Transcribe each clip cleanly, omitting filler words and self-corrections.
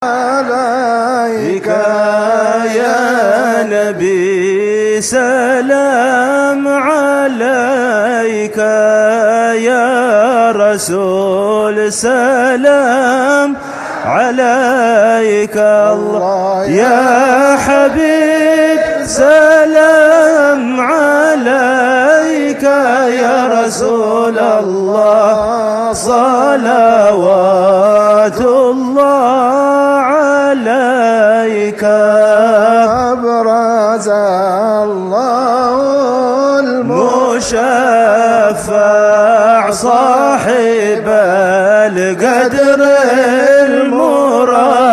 عليك يا نبي سلام عليك يا رسول سلام عليك الله يا حبيب سلام عليك يا رسول الله صلوات الله عليك أبرز الله المشفع صاحب القدر المرفع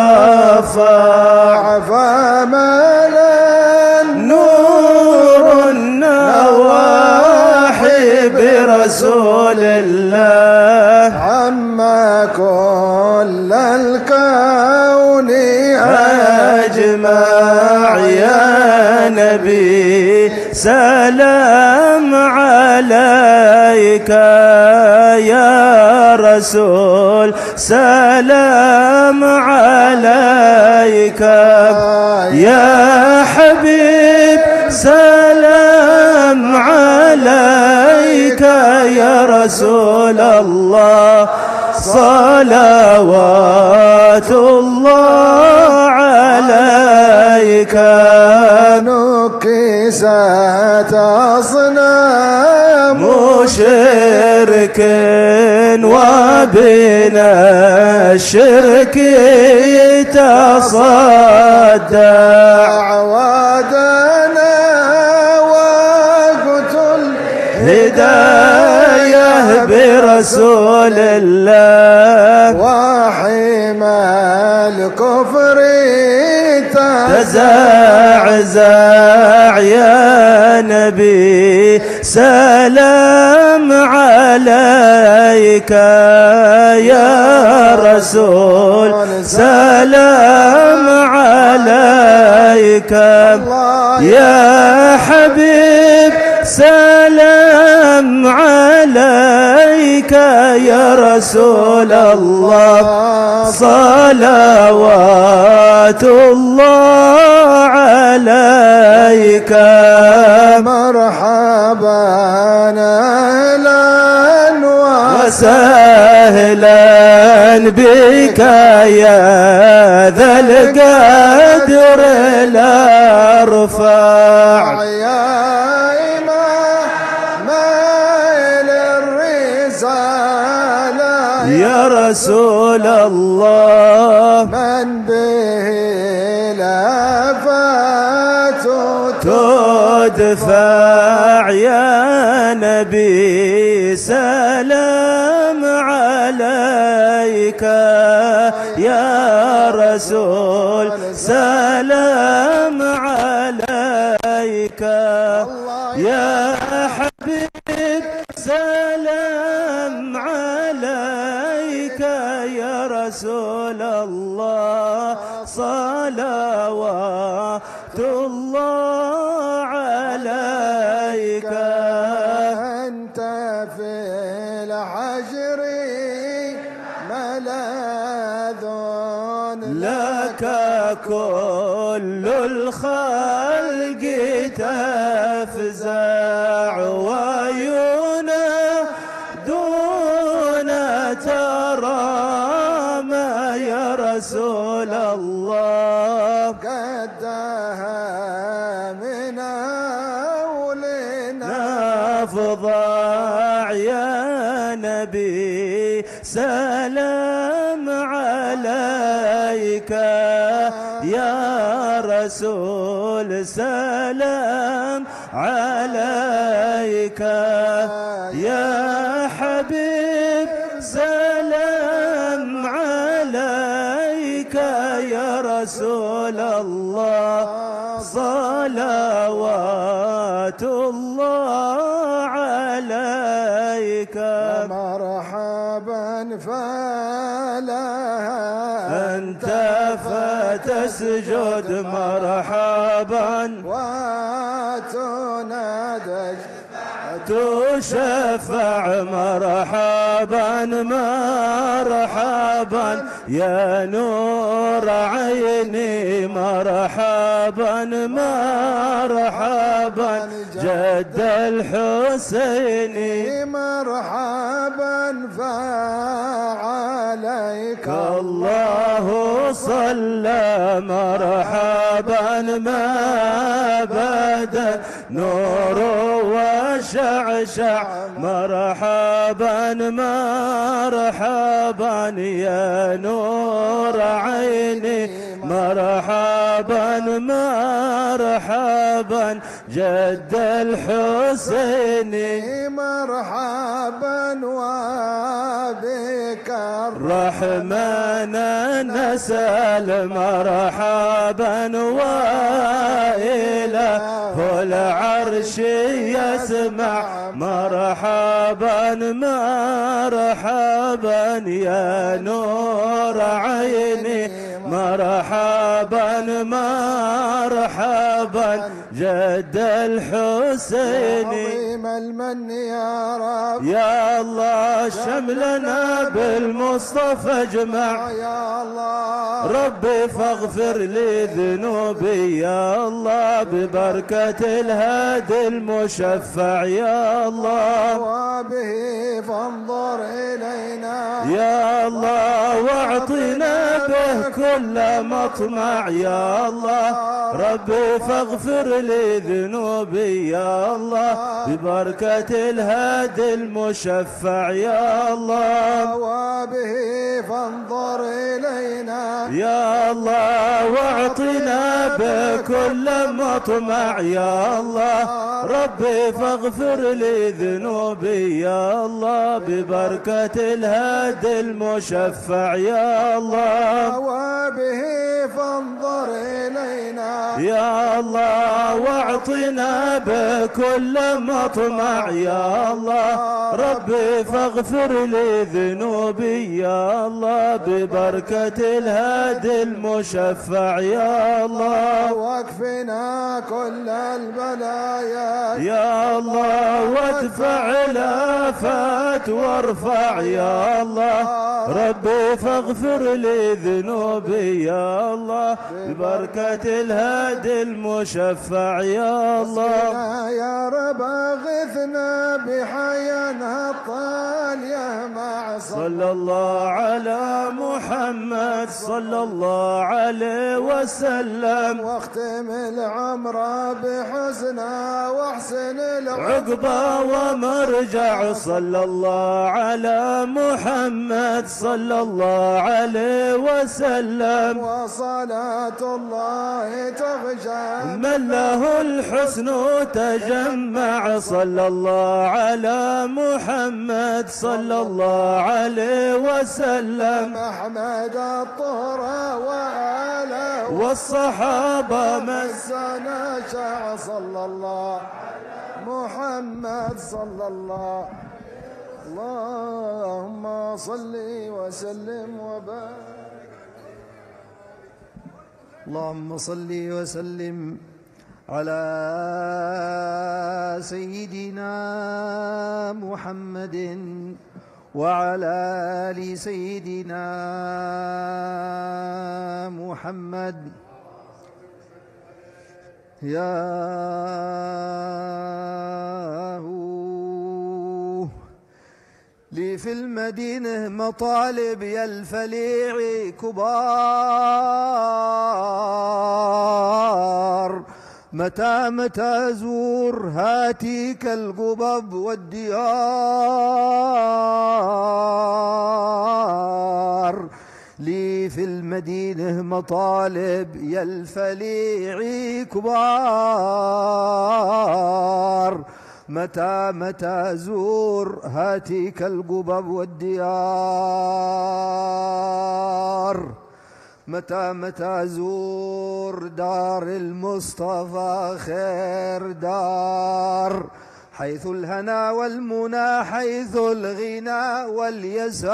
فملا نور النواحي برسول الله عما كل الكون أجمع يا نبي سلام عليك يا رسول سلام عليك يا حبيب سلام عليك يا رسول الله صلوات الله عليك نكست أصنام مشرك وبنا الشرك يتصدع عودنا وقت الهداية برسول الله وحمى الكفر تزعزع يا نبي سلام عليك يا رسول سلام عليك يا حبيب سلام عليك يا رسول الله صلوات الله عليك مرحبا أهلا وسهلا بك يا ذا القدر الأرفع يا يا رسول الله من به الآفات تدفع يا نبي سلام عليك يا رسول سلام عليك يا حبيب سلام عليك يا رسول الله صلوات الله عليك أنت في الحجر ملاذ لك كل الخلق تفزع رسول الله قدها من أولنا فضاع يا نبي سلام عليك يا رسول سلام عليك يا حبيب سلام عليك يا رسول الله صلوات الله عليك مرحبا فلها أنت فتسجد مرحبا وتنادج تشفع مرحبا مرحبا يا نور عيني، مرحبا مرحبا جد الحسين، مرحبا فعليك الله صلى، مرحبا ما بدا نور وشعشع، مرحبا مرحبا يا نور عيني، مرحبا مرحبا جد الحسين، مرحبا وبك الرحمن نسأل، مرحبا وإله العرش يسمع، مرحبا مرحبا يا نور عيني، مرحبا مرحبا جد الحسين، عظيم المن يا رب يا الله شملنا بالمصطفى اجمع، يا الله ربي فاغفر لي ذنوبي يا الله، ببركة الهادي المشفع يا الله، وبه فانظر إلينا يا الله واعطنا به كل مطمع يا الله، ربي فاغفر لي ذنوبي يا الله، ببركة الهادي المشفع يا الله، وبه فانظر إلينا يا الله واعطنا بكل مطمع يا الله، ربي فاغفر لي ذنوبي يا الله، ببركة الهادي المشفع يا الله، وبه فانظر إلينا يا الله واعطنا بكل مطمع يا الله، ربي فاغفر لي ذنوبي يا الله، ببركة الهادي المشفع يا الله، واكفنا كل البلايا يا الله وادفع الآفات وارفع يا الله، ربي فاغفر لي ذنوبي يا الله، ببركة الهادي المشفع يا الله، يا رب اغثنا بحيانا الطال يهمع صلى الله على محمد صلى الله عليه وسلم، واختم العمر بحسنا واحسن عقبة ومرجع، صلى الله على محمد صلى الله عليه وسلم، وصلاة الله تغشى من له الحسن تجمع، صلى الله على محمد صلى الله عليه وسلم، أحمد الطهر وآله والصحابة من سنة شاع، صلى الله محمد صلى الله، اللهم صل وسلم وبارك، اللهم صل وسلم على سيدنا محمد وعلى آل سيدنا محمد، يا هو لي في المدينة مطالب يا الفليع كبار، متى زور هاتيك القبب والديار، لي في المدينة مطالب يا الفليع كبار، متى زور هاتيك القبب والديار، متى زور دار المصطفى خير دار، حيث الهنا والمنى حيث الغنى واليسار،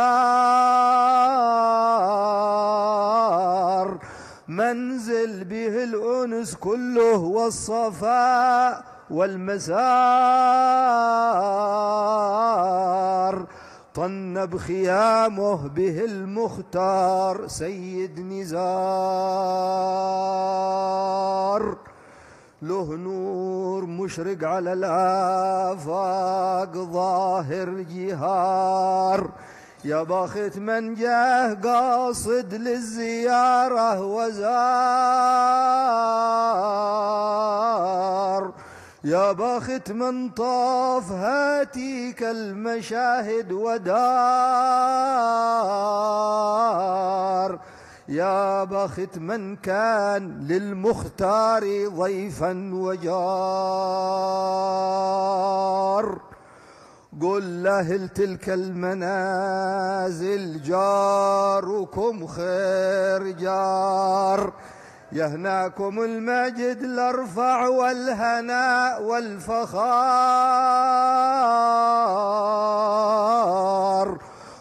منزل به الأنس كله والصفاء والمسار، طن بخيامه به المختار سيد نزار، له نور مشرق على الآفاق ظاهر جهار، يا بخت من جاه قاصد للزيارة وزار، يا بخت من طاف هاتيك المشاهد ودار، يا بخت من كان للمختار ضيفا وجار. قل لأهل تلك المنازل جاركم خير جار، يهناكم المجد الأرفع والهناء والفخار.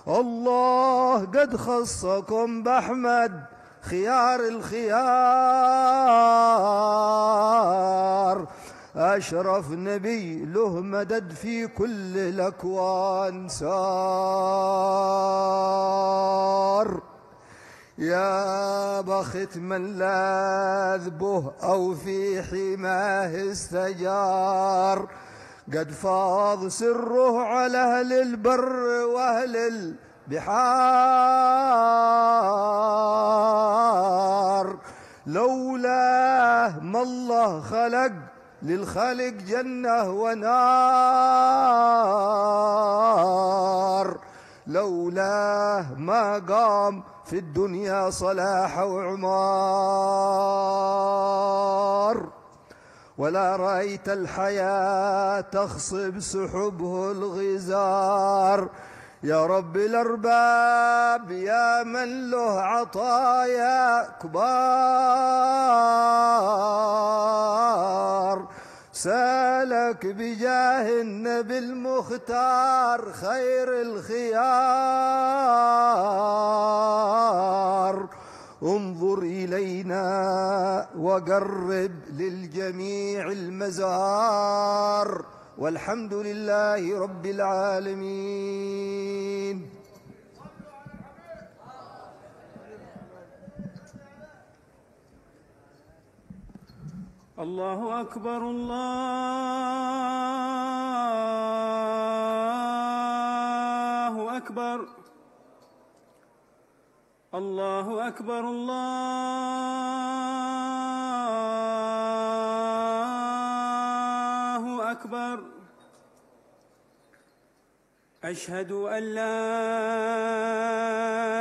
الله قد خصكم بأحمد خيار الخيار، أشرف نبي له مدد في كل الأكوان سار. يا بخت من لاذ به أو في حماه استجار، قد فاض سره على أهل البر وأهل البحار، لولاه ما الله خلق للخلق جنة ونار، لولاه ما قام في الدنيا صلاح وعمار، ولا رأيت الحياة تخصب سحبه الغزار. يا رب الأرباب يا من له عطايا كبار، سالك بجاه النبي المختار خير الخيار. انظر إلينا وقرب للجميع المزار، والحمد لله رب العالمين. الله أكبر الله أكبر الله أكبر الله أكبر. أشهد أن لا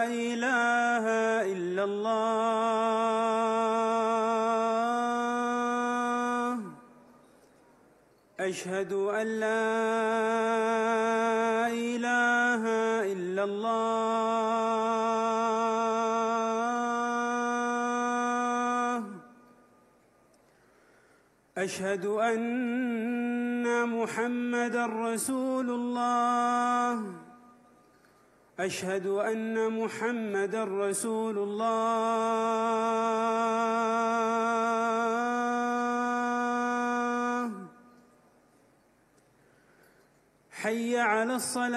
إله إلا الله، أشهد أن لا إله إلا الله، أشهد أن محمدًا رسول الله، أشهد أن محمدًا رسول الله. حي على الصلاة،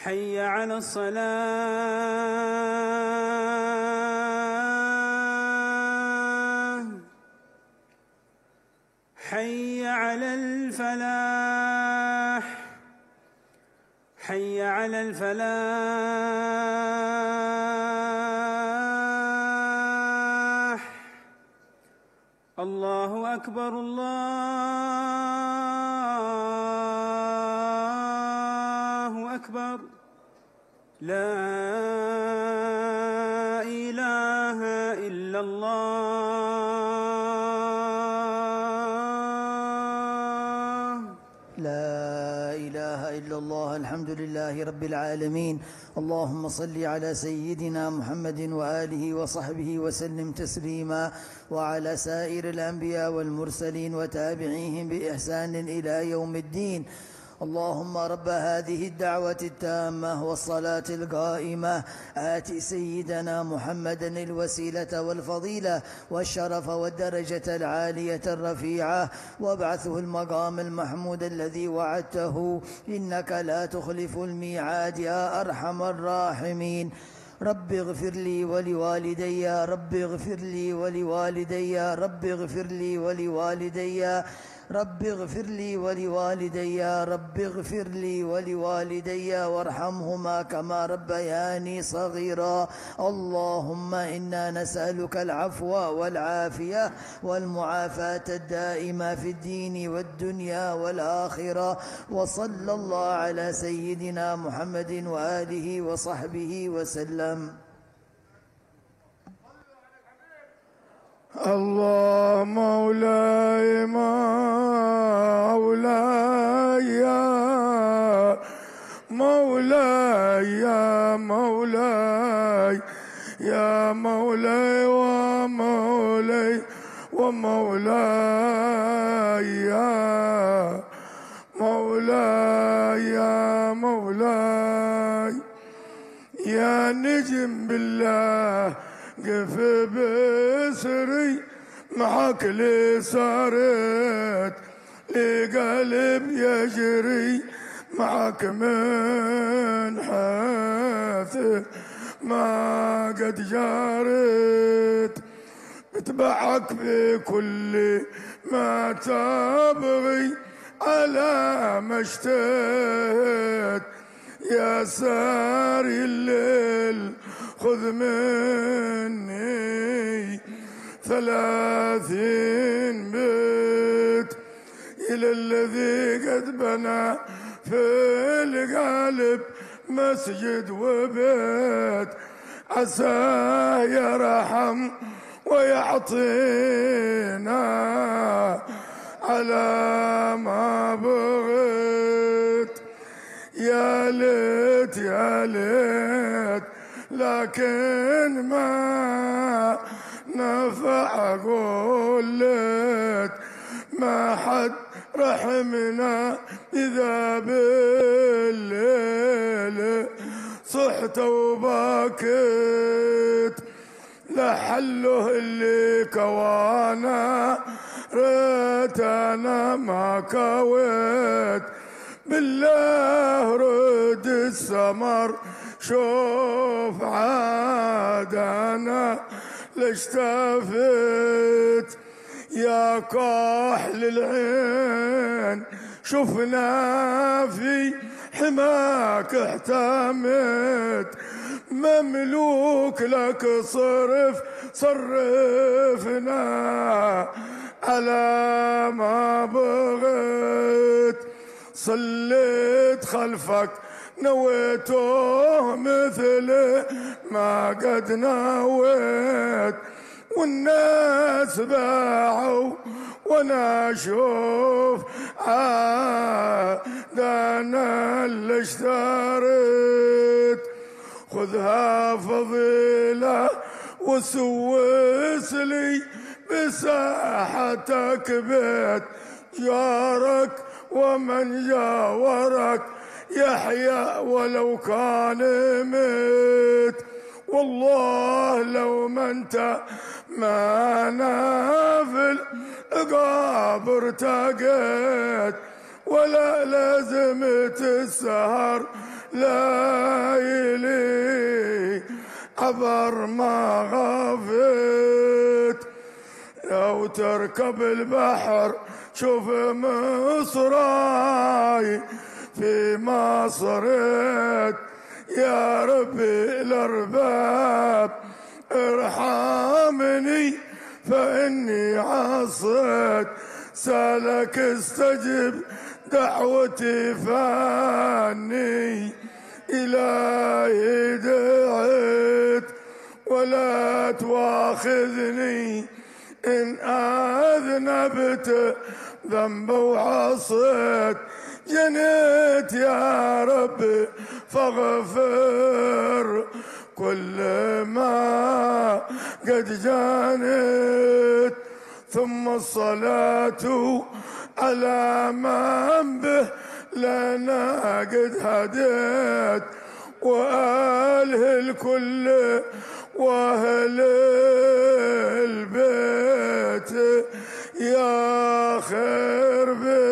حي على الصلاة، حي على الفلاح، حي على الفلاح. الله أكبر الله أكبر. لا إله إلا الله. لا إله إلا الله. الحمد لله رب العالمين. اللهم صل على سيدنا محمد وآله وصحبه وسلم تسليما، وعلى سائر الأنبياء والمرسلين وتابعيهم بإحسان إلى يوم الدين. اللهم رب هذه الدعوة التامة والصلاة القائمة آت سيدنا محمدا الوسيلة والفضيلة والشرف والدرجة العالية الرفيعة وابعثه المقام المحمود الذي وعدته إنك لا تخلف الميعاد يا أرحم الراحمين. رب اغفر لي ولوالدي، رب اغفر لي ولوالدي، رب اغفر لي ولوالدي، رب اغفر لي ولوالدي، رب اغفر لي ولوالدي وارحمهما كما ربياني صغيرا. اللهم إنا نسألك العفو والعافية والمعافاة الدائمة في الدين والدنيا والآخرة. وصلى الله على سيدنا محمد وآله وصحبه وسلم. الله مولاي مولاي يا مولاي يا مولاي يا مولاي ومولاي ومولاي يا مولاي يا مولاي يا نجم بالله قف بسري معك لي صارت لقلب يجري معك من حيث ما قد جارت بتبعك بكل ما تبغي على ما اشتهت يا ساري الليل خذ مني 30 بيت إلى الذي قد بنى في القلب مسجد وبيت عساه يرحم ويعطينا على ما بغيت. يا ليت يا ليت لكن ما نفع قلت ما حد رحمنا إذا بالليل صحت وبكيت. لحله اللي كوانا ريت أنا ما كويت بالله رد السمر شوف عاد أنا ليش تفت يا كحل العين شفنا في حماك احتمت مملوك لك صرفنا على ما بغيت. صليت خلفك نويته مثل ما قد نويت والناس باعوا وانا اشوف عاد انا اللي اشتريت. خذها فضيلة وسوس لي بساحتك بيت جارك ومن جاورك يحيى ولو كان ميت. والله لو ما انت ما نافل قابر ارتقيت ولا لازمت السهر ليلي عبر ما غفيت. لو تركب البحر شوف مصراي في ما صرت يا ربي الأرباب ارحمني فإني عصيت. سالك استجب دعوتي فاني إلهي دعيت ولا تواخذني إن أذنبت ذنب وعصيت. جنيت يا رب فاغفر كل ما قد جانيت. ثم الصلاة على من به لنا قد هديت وآله الكل وأهل البيت يا خير بيت.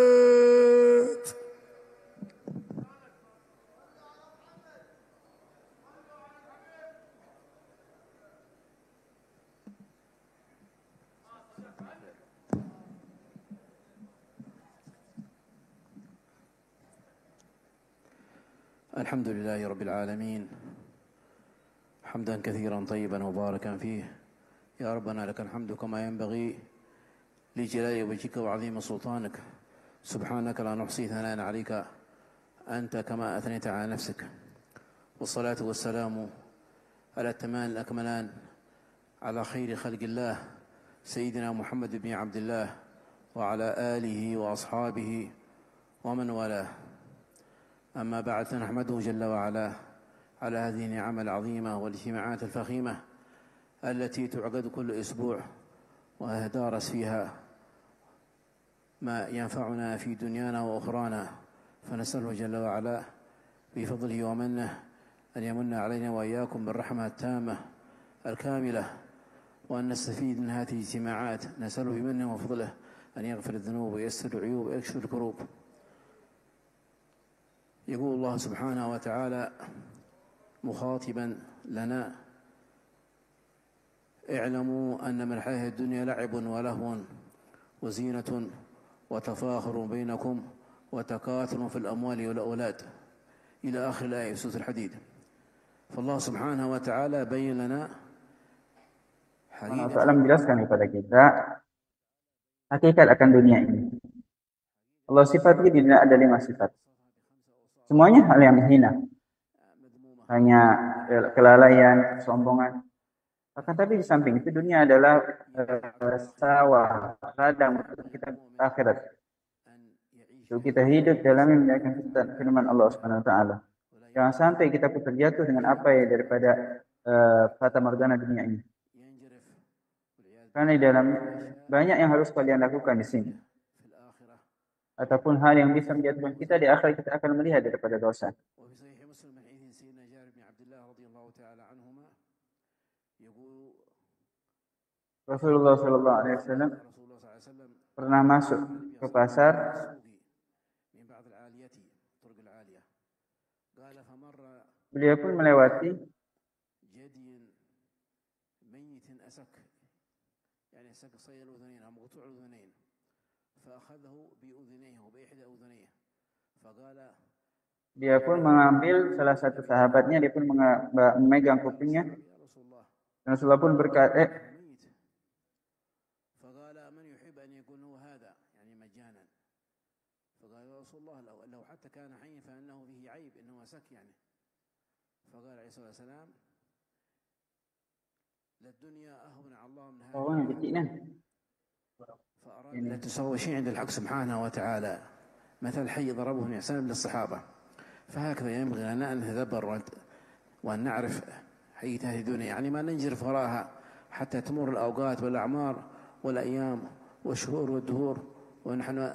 الحمد لله رب العالمين، حمدا كثيرا طيبا مباركا فيه. يا ربنا لك الحمد كما ينبغي لجلال وجهك وعظيم سلطانك. سبحانك لا نحصي ثناء عليك أنت كما أثنيت على نفسك. والصلاة والسلام على التمان الأكملان على خير خلق الله سيدنا محمد بن عبد الله وعلى آله وأصحابه ومن والاه. أما بعد، فنحمده جل وعلا على هذه النعم العظيمة والاجتماعات الفخيمة التي تعقد كل أسبوع ويتدارس فيها ما ينفعنا في دنيانا وأخرانا. فنسأله جل وعلا بفضله ومنه أن يمن علينا وإياكم بالرحمة التامة الكاملة، وأن نستفيد من هذه الاجتماعات. نسأله بمنه وفضله أن يغفر الذنوب ويسر العيوب ويكشف الكروب. يقول الله سبحانه وتعالى مخاطبا لنا: اعلموا أنما الحياة الدنيا لعب ولهو وزينة وتفاخر بينكم وتكاثر في الأموال والأولاد، إلى آخر الآية في سورة الحديد. فالله سبحانه وتعالى بين لنا Allah Ta'ala menjelaskan kepada kita hakikat akan dunia ini. Allah sifatnya di dunia ada 5 sifat. Semuanya hal yang hina. Hanya kelalaian, kesombongan. Akan tapi di samping itu dunia adalah sawah, ladang untuk kita akhirat. Untuk kita hidup dalam menjalankan firman Allah Subhanahu wa taala. Jangan sampai kita putar jatuh dengan apa yang daripada fata morgana dunia ini. Karena di dalam banyak yang harus kalian lakukan di sini. Ataupun hal yang bisa menjatuhkan kita di akhirat, kita akan melihat daripada dosa. Rasulullah sallallahu alaihi wasallam pernah masuk ke pasar. Beliau pun melewati dia pun mengambil salah satu sahabatnya, dia pun memegang kupingnya. Dan Rasulullah pun berkata, oh, yang لا تساوي شيء عند الحق سبحانه وتعالى. مثل حي ضربه الإحسان للصحابة. فهكذا ينبغي لنا أن نتدبر وأن نعرف حقيقة هذه الدنيا، يعني ما ننجرف وراءها حتى تمر الأوقات والأعمار والأيام والشهور والدهور ونحن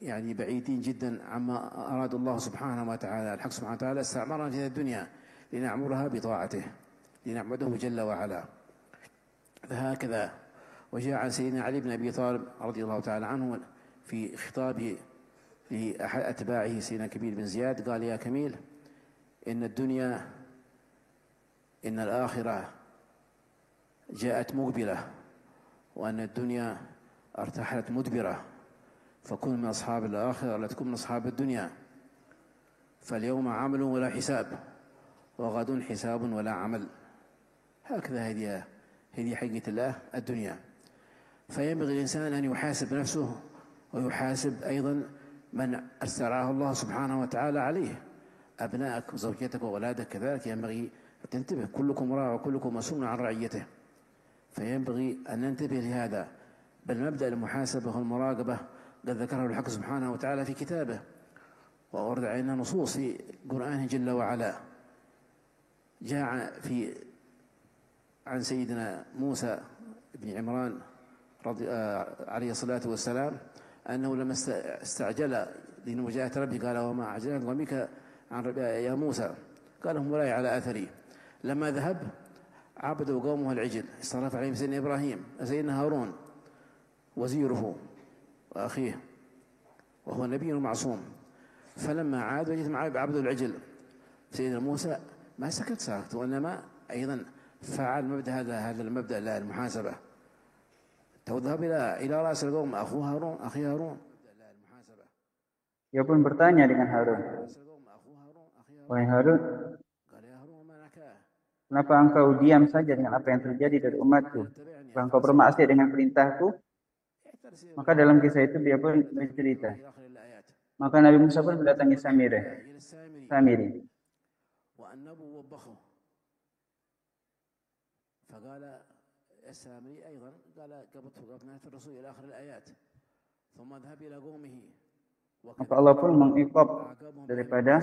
يعني بعيدين جدا عما أراد الله سبحانه وتعالى. الحق سبحانه وتعالى استعمرنا في هذه الدنيا لنعمرها بطاعته، لنعبده جل وعلا. فهكذا وجاء عن سيدنا علي بن أبي طالب رضي الله تعالى عنه في خطابه لأحد أتباعه سيدنا كميل بن زياد، قال: يا كميل، إن الدنيا، إن الآخرة جاءت مقبلة، وأن الدنيا ارتحلت مدبرة، فكن من أصحاب الآخرة لا تكن من أصحاب الدنيا. فاليوم عمل ولا حساب، وغد حساب ولا عمل. هكذا هذه حقيقة الله الدنيا. فينبغي الإنسان أن يحاسب نفسه ويحاسب أيضا من استرعاه الله سبحانه وتعالى عليه. أبنائك وزوجتك وأولادك كذلك ينبغي أن تنتبه. كلكم راع وكلكم مسؤول عن رعيته. فينبغي أن ننتبه لهذا. بل مبدأ المحاسبة والمراقبة قد ذكره الحق سبحانه وتعالى في كتابه، وورد علينا نصوص في قرآنه جل وعلا. جاء عن سيدنا موسى بن عمران عليه الصلاة والسلام أنه لما استعجل دين وجاءت ربي قال وما أعجلت قومك عن ربي يا موسى قال هم ولاي على أثري لما ذهب عبدوا قومه العجل اصطرف عليهم سيدنا إبراهيم سيدنا هارون وزيره وأخيه وهو نبي معصوم فلما عاد وجد معه عبد العجل سيدنا موسى ما سكت ساكت وإنما أيضا فعل مبدأ هذا المبدأ المحاسبة تذهب إلى رأس القوم أخي هارون Dia pun bertanya dengan Harun, wahai Harun, kenapa engkau diam saja dengan apa yang terjadi dari umatku? Kalau engkau bermaksiat dengan perintahku? Maka dalam kisah itu dia pun bercerita. Maka Nabi Musa pun mendatangi Samiri. فقال السامري أيضا قال قبضنا الرسول إلى آخر الآيات ثم ذهب إلى قومه Maka Allah pun mengiqab daripada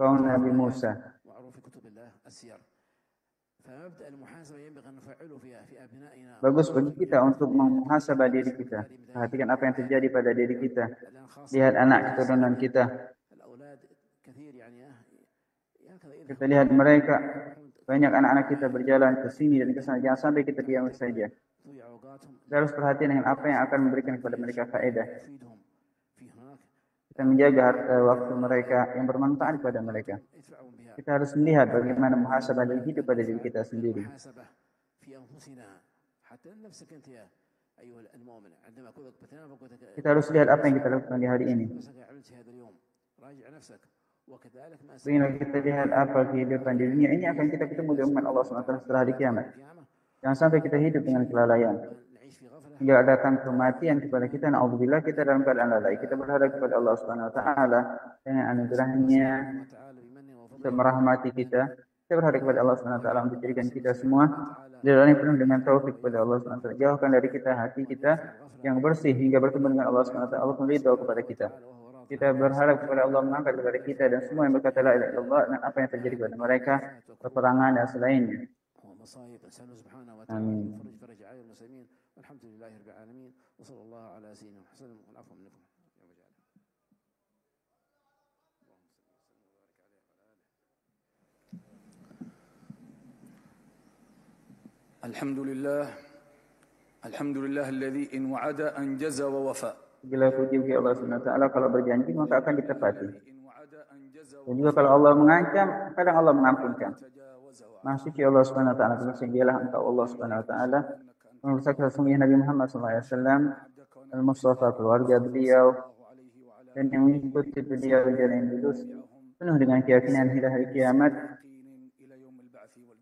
kaum Nabi Musa. Bagus bagi kita untuk memuhasabah diri kita. Perhatikan apa yang terjadi pada diri kita. Lihat anak keturunan kita. Kita lihat mereka, banyak anak-anak kita berjalan ke sini dan ke sana. Jangan sampai kita diam saja. Kita harus perhatian dengan apa yang akan memberikan kepada mereka faedah. Kita menjaga waktu mereka yang bermanfaat kepada mereka. Kita harus melihat bagaimana muhasabah dan hidup pada diri kita sendiri. Kita harus lihat apa yang kita lakukan di hari ini. Beginilah kita lihat apa kehidupan di dunia ini akan kita ketemu dengan umat Allah SWT setelah hari kiamat. Jangan sampai kita hidup dengan kelalaian. Hingga datang kematian kepada kita, na'udzubillah, kita dalam keadaan lalai. Kita berharap kepada Allah SWT dengan anugerahnya untuk merahmati kita. Kita berharap kepada Allah SWT untuk jadikan kita semua jalan yang penuh dengan taufik kepada Allah SWT. Jauhkan dari kita hati kita yang bersih hingga bertemu dengan Allah SWT. Allah pun ridha kepada kita. Kita berharap kepada Allah mengangkat kepada kita dan semua yang berkata la ilaha illallah dan apa yang terjadi kepada mereka, peperangan dan selainnya. Amin. Alhamdulillah alladzi in wa'ada anjaza wa wafa. Bila puji bagi Allah SWT, kalau berjanji maka akan ditepati. Dan juga kalau Allah mengancam, kadang Allah mengampunkan. Maha suci Allah SWT, bersegdialah engkau Allah SWT, membersaksi sesungguhnya Nabi Muhammad SAW, Al-Mustafa, keluarga beliau, dan yang mengikuti beliau jalan yang lurus, penuh dengan keyakinan hingga hari kiamat.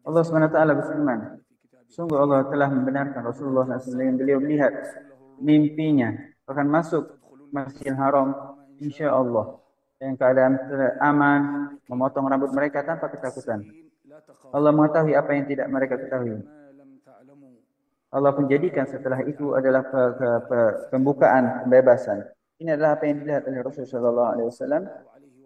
Allah SWT berfirman, sungguh Allah telah membenarkan Rasulullah SAW yang beliau melihat mimpinya akan masuk Masjidil Haram insya-Allah dengan keadaan aman, memotong rambut mereka tanpa ketakutan. Allah mengetahui apa yang tidak mereka ketahui. Allah pun jadikan setelah itu adalah pembukaan pembebasan. Ini adalah apa yang dilihat oleh Rasulullah SAW.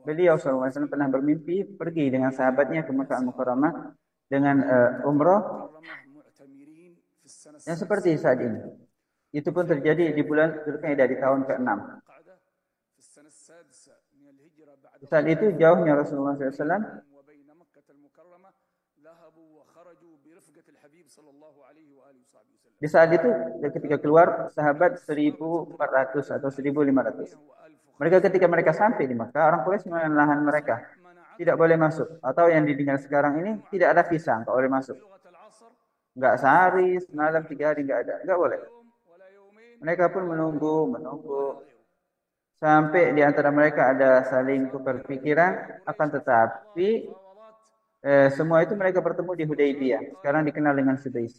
Beliau SAW pernah bermimpi pergi dengan sahabatnya ke Makkah Al-Mukarramah dengan umrah yang seperti saat ini. Itu pun terjadi di bulan Dzulqa'dah di tahun ke-6. Saat itu jauhnya Rasulullah SAW. Di saat itu ketika keluar sahabat 1.400 atau 1.500. Ketika mereka sampai di Makkah, orang Quraisy menahan mereka. Tidak boleh masuk. Atau yang didengar sekarang ini tidak ada visa, enggak boleh masuk. Enggak sehari, semalam, 3 hari enggak ada. Enggak boleh. Mereka pun menunggu. Sampai di antara mereka ada saling tukar pikiran. Akan tetapi semua itu mereka bertemu di Hudaybiyah. Sekarang dikenal dengan Sudais.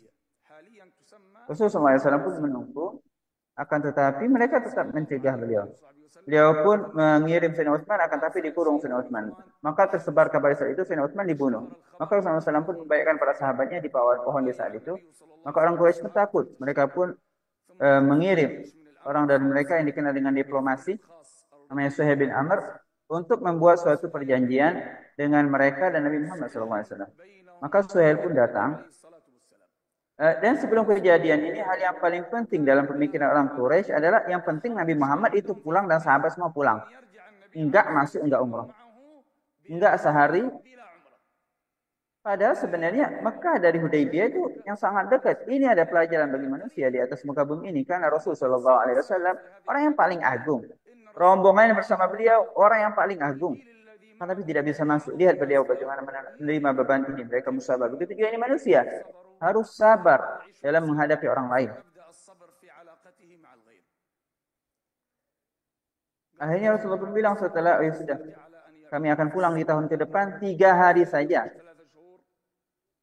Rasulullah SAW pun menunggu. Akan tetapi mereka tetap mencegah beliau. Beliau pun mengirim Sayyidina Utsman, akan tapi dikurung Sayyidina Utsman. Maka tersebar kabar saat itu Sayyidina Utsman dibunuh. Maka Rasulullah SAW pun membaikkan para sahabatnya di bawah pohon di saat itu. Maka orang Quraisy pun takut. Mereka pun mengirim orang dari mereka yang dikenal dengan diplomasi, namanya Suhaib bin Amr, untuk membuat suatu perjanjian dengan mereka dan Nabi Muhammad SAW. Maka Suhaib pun datang Dan sebelum kejadian ini, hal yang paling penting dalam pemikiran orang Quraisy adalah yang penting Nabi Muhammad itu pulang dan sahabat semua pulang. Enggak masuk, enggak umrah. Enggak sehari. Padahal sebenarnya Mekah dari Hudaybiyah itu yang sangat dekat. Ini ada pelajaran bagi manusia di atas muka bumi ini. Karena Rasulullah SAW orang yang paling agung. Rombongan bersama beliau orang yang paling agung. Tapi tidak bisa masuk. Lihat beliau bagaimana menerima beban ini. Mereka musabar. Begitu juga ini manusia. Harus sabar dalam menghadapi orang lain. Akhirnya Rasulullah pun bilang setelah, sudah, kami akan pulang di tahun ke depan 3 hari saja.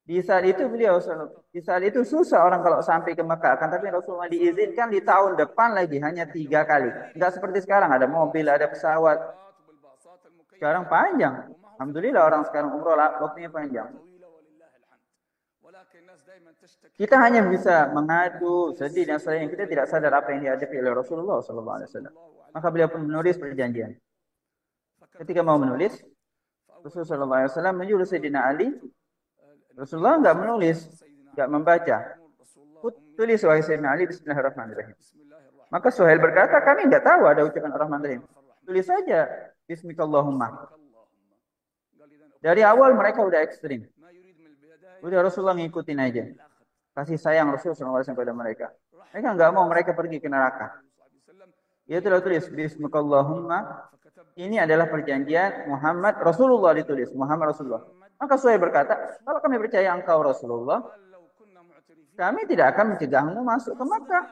Di saat itu susah orang kalau sampai ke Mekah. Kan tapi Rasulullah diizinkan di tahun depan lagi hanya 3 kali. Enggak seperti sekarang ada mobil, ada pesawat. Sekarang panjang. Alhamdulillah orang sekarang umroh waktunya panjang. Kita hanya bisa mengadu, sedih dan sebagainya. Kita tidak sadar apa yang dihadapi oleh Rasulullah SAW. Maka beliau pun menulis perjanjian. Ketika mau menulis, Rasulullah SAW menyuruh Sayyidina Ali. Rasulullah enggak menulis, enggak membaca. Tulis wahai Sayyidina Ali Bismillahirrahmanirrahim. Maka Suhail berkata, kami enggak tahu ada ucapan Ar-Rahmanirrahim. Tulis saja Bismikallahumma. Dari awal mereka udah ekstrim. Udah Rasulullah ngikutin aja. Kasih sayang Rasulullah SAW pada mereka. Mereka enggak mau mereka pergi ke neraka. Ia telah tulis Bismikallahumma. Ini adalah perjanjian Muhammad Rasulullah ditulis. Muhammad Rasulullah. Maka Suhail berkata, kalau kami percaya engkau Rasulullah, kami tidak akan mencegahmu masuk ke Makkah.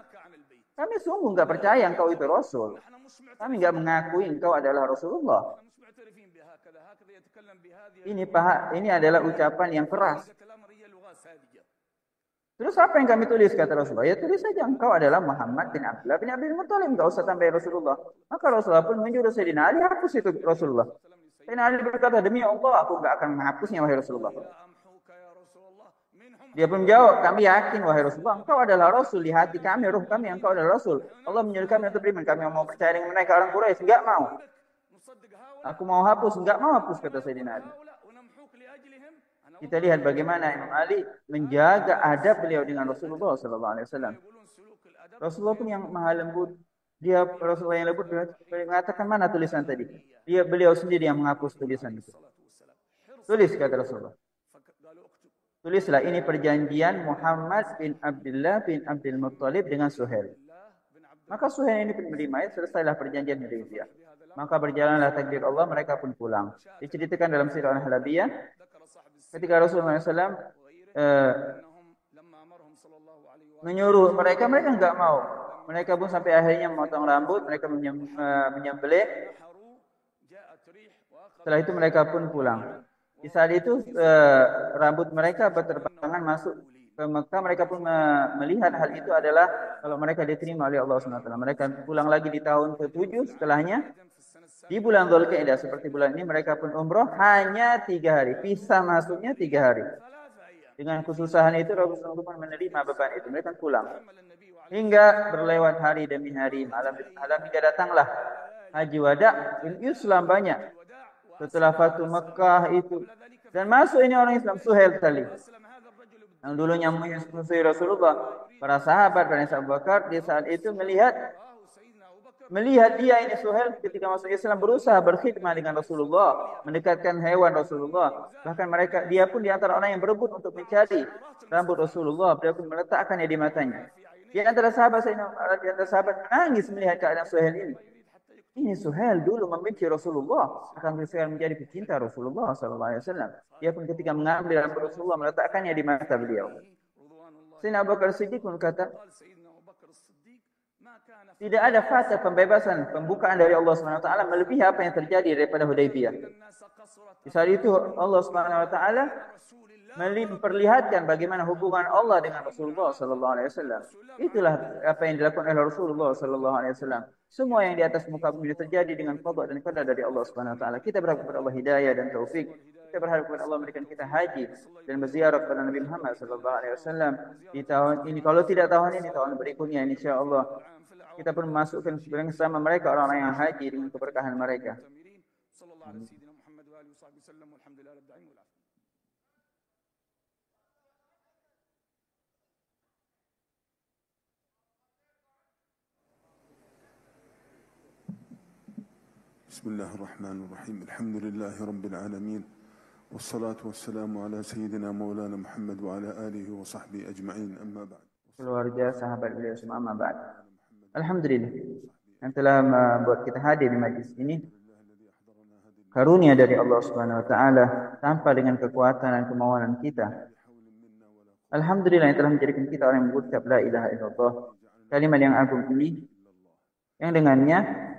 Kami sungguh enggak percaya engkau itu Rasul. Kami enggak mengakui engkau adalah Rasulullah. Ini adalah ucapan yang keras. Terus apa yang kami tulis kata Rasulullah? Ya tulis saja engkau adalah Muhammad bin Abdullah bin Abdul Muttalib. Enggak usah tambah Rasulullah. Maka Rasulullah pun menyuruh Sayyidina Ali hapus itu Rasulullah. Sayyidina Ali berkata, demi Allah aku enggak akan menghapusnya wahai Rasulullah. Dia pun menjawab, kami yakin wahai Rasulullah, engkau adalah Rasul di hati kami, ruh kami, engkau adalah Rasul. Allah menyuruh kami untuk beriman, kami mau percaya dengan mereka orang Quraisy, enggak mau. Aku mau hapus, enggak mau hapus kata Sayyidina Ali. Kita lihat bagaimana Imam Ali menjaga adab beliau dengan Rasulullah SAW. Rasulullah pun yang maha lembut. Dia Rasulullah yang lembut mengatakan mana tulisan tadi. Beliau sendiri yang menghapus tulisan itu. Tulis kata Rasulullah. Tulislah ini perjanjian Muhammad bin Abdullah bin Abdul Muttalib dengan Suhail. Maka Suhail ini pun menerima, selesailah perjanjian Hudaybiyah. Maka berjalanlah takdir Allah, mereka pun pulang. Diceritakan dalam Sirah Al-Halabiyah, ketika Rasulullah SAW menyuruh mereka enggak mau. Mereka pun sampai akhirnya memotong rambut, mereka menyembelih. Setelah itu mereka pun pulang. Di saat itu rambut mereka berterbangan masuk ke Mekah. Mereka pun melihat hal itu adalah kalau mereka diterima oleh Allah SWT. Mereka pulang lagi di tahun ke-7 setelahnya. Di bulan Dzulqa'dah seperti bulan ini mereka pun umroh hanya 3 hari. Pisah masuknya 3 hari. Dengan kesusahan itu Rasulullah pun menerima beban itu. Mereka pulang. Hingga berlewat hari demi hari. Malam hingga datanglah Haji Wada. Islam banyak. Setelah Fatu Mekah itu. Dan masuk ini orang Islam. Suhail tadi. Yang dulunya musuhi Rasulullah. Para sahabat, para Abu Bakar. Di saat itu melihat dia ini Suhail ketika masuk Islam berusaha berkhidmah dengan Rasulullah, mendekatkan hewan Rasulullah. Bahkan dia pun di antara orang yang berebut untuk mencari rambut Rasulullah. Dia pun meletakkannya di matanya. Di antara sahabat menangis melihat keadaan Suhail ini. Ini Suhail dulu membenci Rasulullah, akan Suhail menjadi pecinta Rasulullah SAW. Dia pun ketika mengambil rambut Rasulullah meletakkannya di mata beliau. Sayyidina Abu Bakar Siddiq pun kata, tidak ada fase pembebasan, pembukaan dari Allah SWT melebihi apa yang terjadi daripada Hudaybiyah. Di saat itu Allah SWT memperlihatkan bagaimana hubungan Allah dengan Rasulullah SAW. Itulah apa yang dilakukan oleh Rasulullah SAW. Semua yang di atas muka bumi terjadi dengan qada dan qadar dari Allah SWT. Kita berharap kepada Allah hidayah dan taufik. Kita berharap kepada Allah memberikan kita haji dan berziarah kepada Nabi Muhammad SAW di tahun ini. Kalau tidak tahun ini, tahun berikutnya insyaallah. Kita pun masukkan bersama mereka orang-orang yang haji dengan keberkahan mereka. Bismillahirrahmanirrahim. Alhamdulillahi Rabbil Alamin. Wassalatu wassalamu ala Sayyidina Maulana Muhammad wa ala alihi wa sahbihi ajma'in. Amma ba'd. Keluarga, sahabat beliau semua, amma ba'd. Alhamdulillah yang telah membuat kita hadir di majlis ini. Karunia dari Allah Subhanahu wa taala tanpa dengan kekuatan dan kemauan kita. Alhamdulillah yang telah menjadikan kita orang yang mengucap la ilaha illallah. Kalimat yang agung ini yang dengannya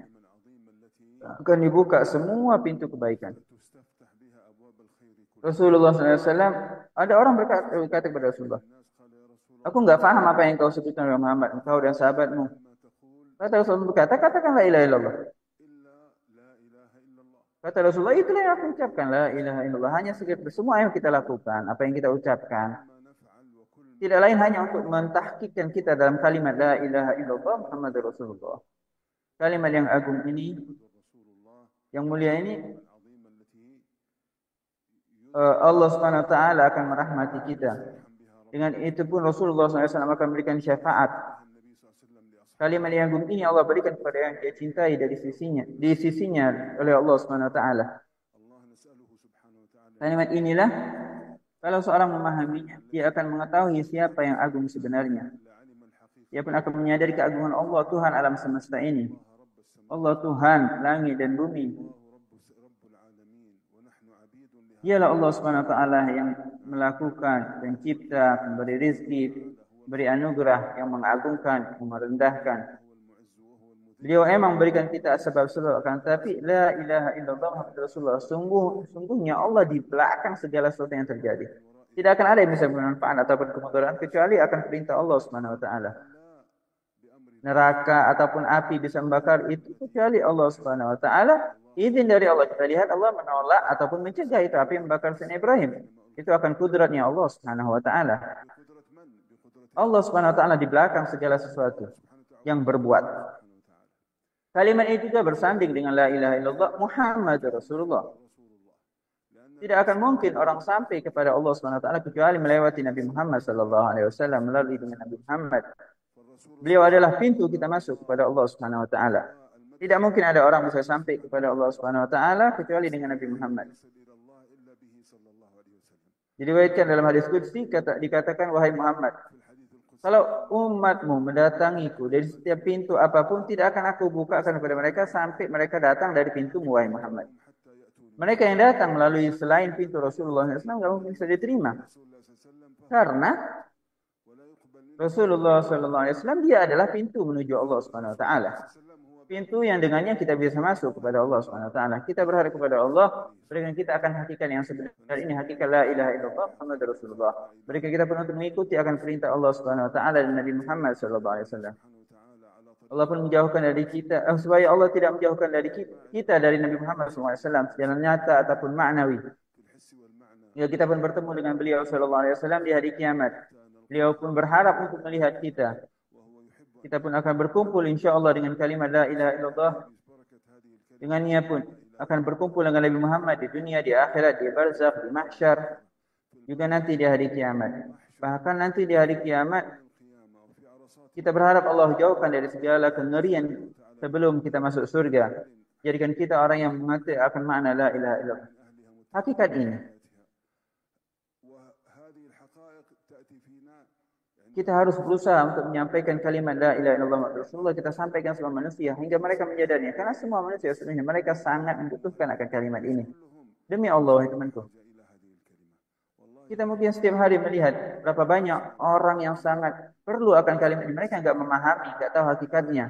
akan dibuka semua pintu kebaikan. Rasulullah SAW, ada orang berkata kepada Rasulullah, aku enggak paham apa yang kau sebutkan oleh Muhammad, engkau dan sahabatmu. Kata Rasulullah berkata, katakan la ilaha illallah. Kata Rasulullah, itulah yang aku ucapkan, la ilaha illallah. Hanya semua yang kita lakukan, apa yang kita ucapkan, tidak lain hanya untuk mentahqiqkan kita dalam kalimat la ilaha illallah Muhammadur Rasulullah. Kalimat yang agung ini, yang mulia ini, Allah Subhanahu wa taala akan merahmati kita. Dengan itu pun Rasulullah SAW akan memberikan syafaat. Kalimat yang agung ini Allah berikan kepada yang dia cintai di sisinya oleh Allah Subhanahu wa taala. Kalimat inilah kalau seorang memahaminya, dia akan mengetahui siapa yang agung sebenarnya. Dia pun akan menyadari keagungan Allah, Tuhan alam semesta ini. Allah Tuhan langit dan bumi. Dialah Allah Subhanahu wa taala yang melakukan, pencipta, pemberi rizki, beri anugerah, yang mengagungkan, yang merendahkan. Beliau memang berikan kita sebab-sebab, akan tapi la ilaha illallah Muhammadur Rasulullah. Sungguhnya Allah di belakang segala sesuatu yang terjadi. Tidak akan ada yang bisa bermanfaat ataupun kemudaratan kecuali akan perintah Allah Subhanahu wa taala. Neraka ataupun api bisa membakar itu kecuali Allah Subhanahu wa taala. Izin dari Allah. Kita lihat Allah menolak ataupun mencegah itu api membakar Sayyidina Ibrahim. Itu akan kudratnya Allah Subhanahu wa taala. Allah Subhanahu wa taala di belakang segala sesuatu yang berbuat. Kalimat ini juga bersanding dengan la ilaha illallah Muhammad Rasulullah. Tidak akan mungkin orang sampai kepada Allah Subhanahu wa taala kecuali melewati Nabi Muhammad sallallahu alaihi wasallam, melalui dengan Nabi Muhammad. Beliau adalah pintu kita masuk kepada Allah Subhanahu wa taala. Tidak mungkin ada orang bisa sampai kepada Allah Subhanahu wa taala kecuali dengan Nabi Muhammad. Diriwayatkan dalam hadis qudsi dikatakan, wahai Muhammad, kalau umatmu mendatangiku dari setiap pintu apapun, tidak akan aku bukakan kepada mereka sampai mereka datang dari pintumu, wahai Muhammad. Mereka yang datang melalui selain pintu Rasulullah SAW tidak mungkin bisa diterima. Karena Rasulullah SAW dia adalah pintu menuju Allah Subhanahu wa taala. Pintu yang dengannya kita bisa masuk kepada Allah Subhanahu wa taala. Kita berharap kepada Allah, berikan kita akan hakikat yang sebenar ini, hakikat la ilaha illallah Muhammadur Rasulullah. Berikan kita pun untuk mengikuti akan perintah Allah Subhanahu wa taala dan Nabi Muhammad sallallahu alaihi wasallam. Allah pun menjauhkan dari kita, supaya Allah tidak menjauhkan dari kita dari Nabi Muhammad sallallahu alaihi wasallam secara nyata ataupun maknawi. Ya, kita pun bertemu dengan beliau sallallahu alaihi wasallam di hari kiamat. Beliau pun berharap untuk melihat kita. Kita pun akan berkumpul insyaAllah dengan kalimat la ilaha illallah. Dengannya pun akan berkumpul dengan Nabi Muhammad di dunia, di akhirat, di barzakh, di mahsyar. Juga nanti di hari kiamat. Bahkan nanti di hari kiamat, kita berharap Allah jauhkan dari segala kengerian sebelum kita masuk surga. Jadikan kita orang yang mengerti akan makna la ilaha illallah. Hakikat ini. Kita harus berusaha untuk menyampaikan kalimat la ilaha illallah Rasulullah. Kita sampaikan semua manusia hingga mereka menyadarinya. Karena semua manusia sebenarnya mereka sangat membutuhkan akan kalimat ini. Demi Allah, temanku. Kita mungkin setiap hari melihat berapa banyak orang yang sangat perlu akan kalimat ini. Mereka enggak memahami, enggak tahu hakikatnya.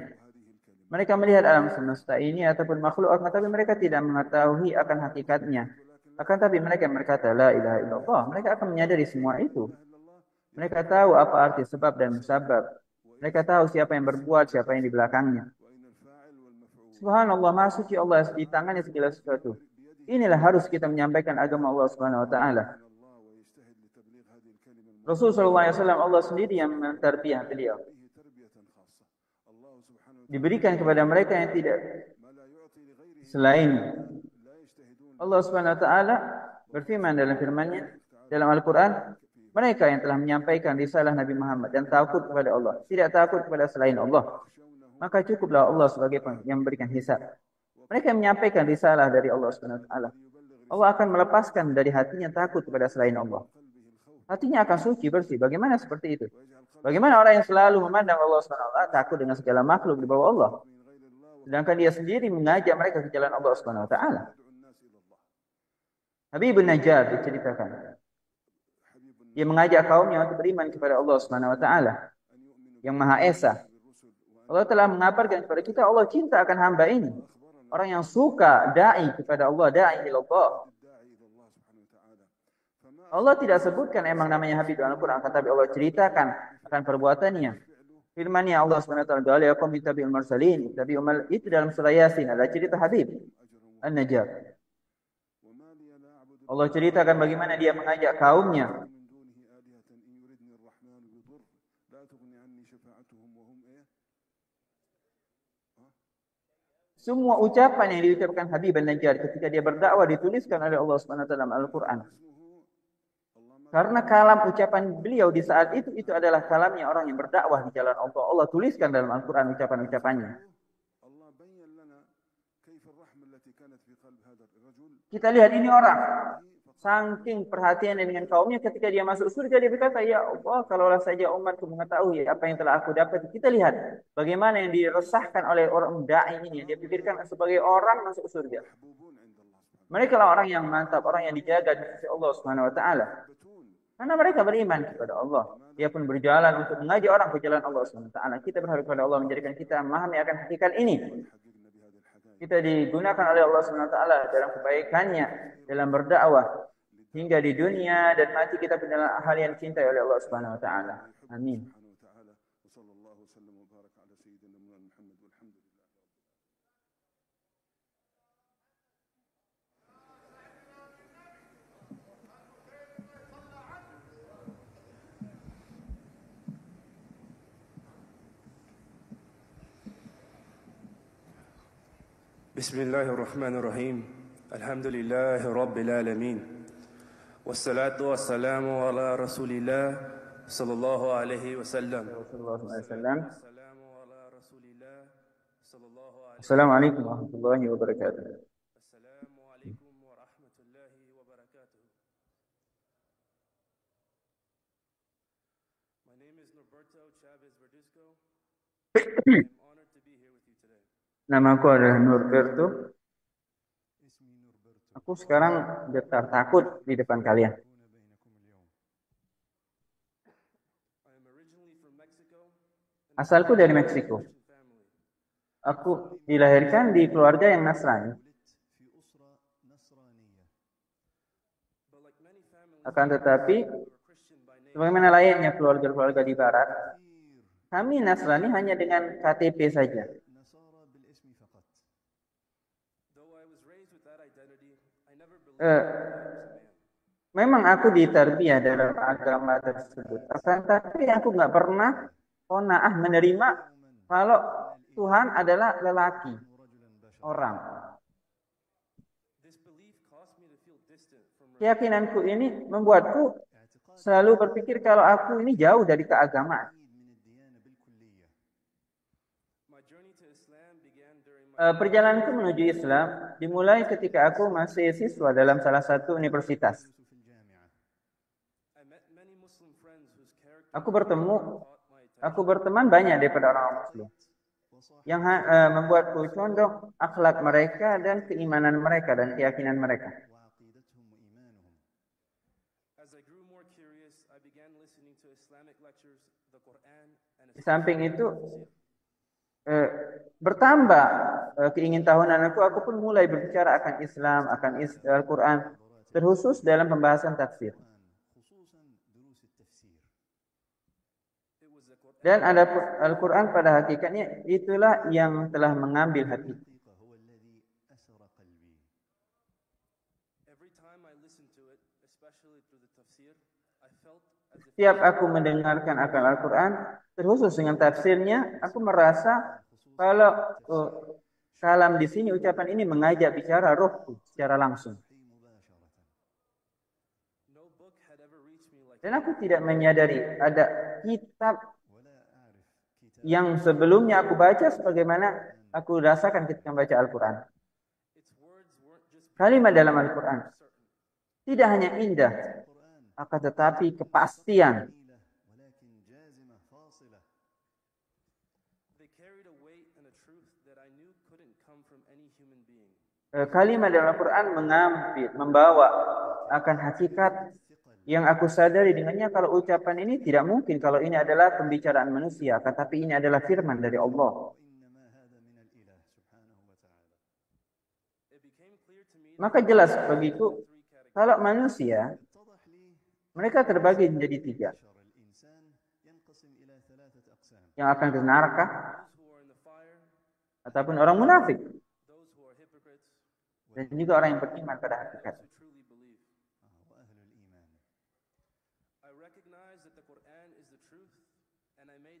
Mereka melihat alam semesta ini ataupun makhluk, tapi mereka tidak mengetahui akan hakikatnya. Akan tapi mereka berkata la ilaha illallah. Mereka akan menyadari semua itu. Mereka tahu apa arti sebab dan musabab. Mereka tahu siapa yang berbuat, siapa yang di belakangnya. Subhanallah, Maha Suci Allah di tangannya segala sesuatu. Inilah harus kita menyampaikan agama Allah Subhanahu wa taala. Rasulullah SAW Allah sendiri yang mentarbiyah beliau. Diberikan kepada mereka yang tidak selain. Allah Subhanahu wa taala berfirman dalam firman-Nya dalam Al-Qur'an, mereka yang telah menyampaikan risalah Nabi Muhammad dan takut kepada Allah, tidak takut kepada selain Allah, maka cukuplah Allah sebagai yang memberikan hisab. Mereka yang menyampaikan risalah dari Allah Subhanahu wa taala. Allah akan melepaskan dari hatinya takut kepada selain Allah. Hatinya akan suci, bersih. Bagaimana seperti itu? Bagaimana orang yang selalu memandang Allah Subhanahu wa taala takut dengan segala makhluk di bawah Allah, sedangkan dia sendiri mengajak mereka ke jalan Allah Subhanahu wa taala. Habibun Najjar diceritakan, dia mengajak kaumnya untuk beriman kepada Allah Subhanahu wa taala yang Maha Esa. Allah telah mengabarkan kepada kita, Allah cinta akan hamba ini. Orang yang suka da'i kepada Allah, da'i ilallah. Allah tidak sebutkan emang namanya Habib dalam Al-Quran, tapi Allah ceritakan akan perbuatannya. Firman-Nya Allah Subhanahu wa taala, "Da'alakum ittabi'ul mursalin." Itu dalam surah Yasin ada cerita Habib An-Najjar. Allah ceritakan bagaimana dia mengajak kaumnya. Semua ucapan yang diucapkan Habib An-Najjar ketika dia berdakwah dituliskan oleh Allah Subhanahu wa taala dalam Al-Quran. Karena kalam ucapan beliau di saat itu adalah kalamnya orang yang berdakwah di jalan Allah. Allah tuliskan dalam Al-Quran ucapan-ucapannya. Kita lihat ini orang saking perhatiannya dengan kaumnya, ketika dia masuk surga dia berkata, "Ya Allah, kalaulah saja umatku mengetahui apa yang telah aku dapat." Kita lihat bagaimana yang diresahkan oleh orang dai ini. Dia pikirkan sebagai orang masuk surga. Mereka lah orang yang mantap, orang yang dijaga di sisi Allah Subhanahu wa taala. Karena mereka beriman kepada Allah. Dia pun berjalan untuk mengajak orang ke jalan Allah Subhanahu wa taala. Kita berharap kepada Allah menjadikan kita memahami akan hakikat ini. Kita digunakan oleh Allah Subhanahu wa taala dalam kebaikannya, dalam berdakwah hingga di dunia dan mati kita adalah hal yang dicintai oleh Allah Subhanahu wa taala. Amin. بسم الله الرحمن الرحيم الحمد لله رب العالمين والصلاة والسلام على رسول الله صلى الله عليه وسلم السلام عليكم ورحمة الله وبركاته. السلام عليكم ورحمة الله وبركاته. My name is Norberto Chavez Verduzco. I'm honored to be here with you today. Namaku adalah Norberto. Aku sekarang getar takut di depan kalian. Asalku dari Meksiko. Aku dilahirkan di keluarga yang Nasrani. Akan tetapi, sebagaimana layaknya keluarga-keluarga di Barat, kami Nasrani hanya dengan KTP saja. Memang aku ditarbiyah dalam agama tersebut. Akan tapi aku nggak pernah qanaah menerima kalau Tuhan adalah lelaki, orang. Keyakinanku ini membuatku selalu berpikir kalau aku ini jauh dari keagamaan. Perjalananku menuju Islam dimulai ketika aku masih siswa dalam salah satu universitas. Aku berteman banyak daripada orang Muslim yang membuatku condong akhlak mereka dan keimanan mereka dan keyakinan mereka. Di samping itu bertambah keingintahunan aku pun mulai berbicara akan Islam, akan Al-Quran, terkhusus dalam pembahasan tafsir. Dan ada Al-Quran pada hakikatnya itulah yang telah mengambil hati. Setiap aku mendengarkan akan Al-Quran, terkhusus dengan tafsirnya, aku merasa kalau kalam di sini ucapan ini mengajak bicara rohku secara langsung. Dan aku tidak menyadari ada kitab yang sebelumnya aku baca sebagaimana aku rasakan ketika membaca Al-Quran. Kalimat dalam Al-Quran tidak hanya indah, akan tetapi kepastian. Kalimat dalam Al-Quran membawa akan hakikat yang aku sadari dengannya kalau ucapan ini tidak mungkin kalau ini adalah pembicaraan manusia, tetapi ini adalah firman dari Allah. Maka jelas bagiku kalau manusia mereka terbagi menjadi tiga. Yang akan ke neraka ataupun orang munafik. Dan juga orang yang beriman pada hakikat.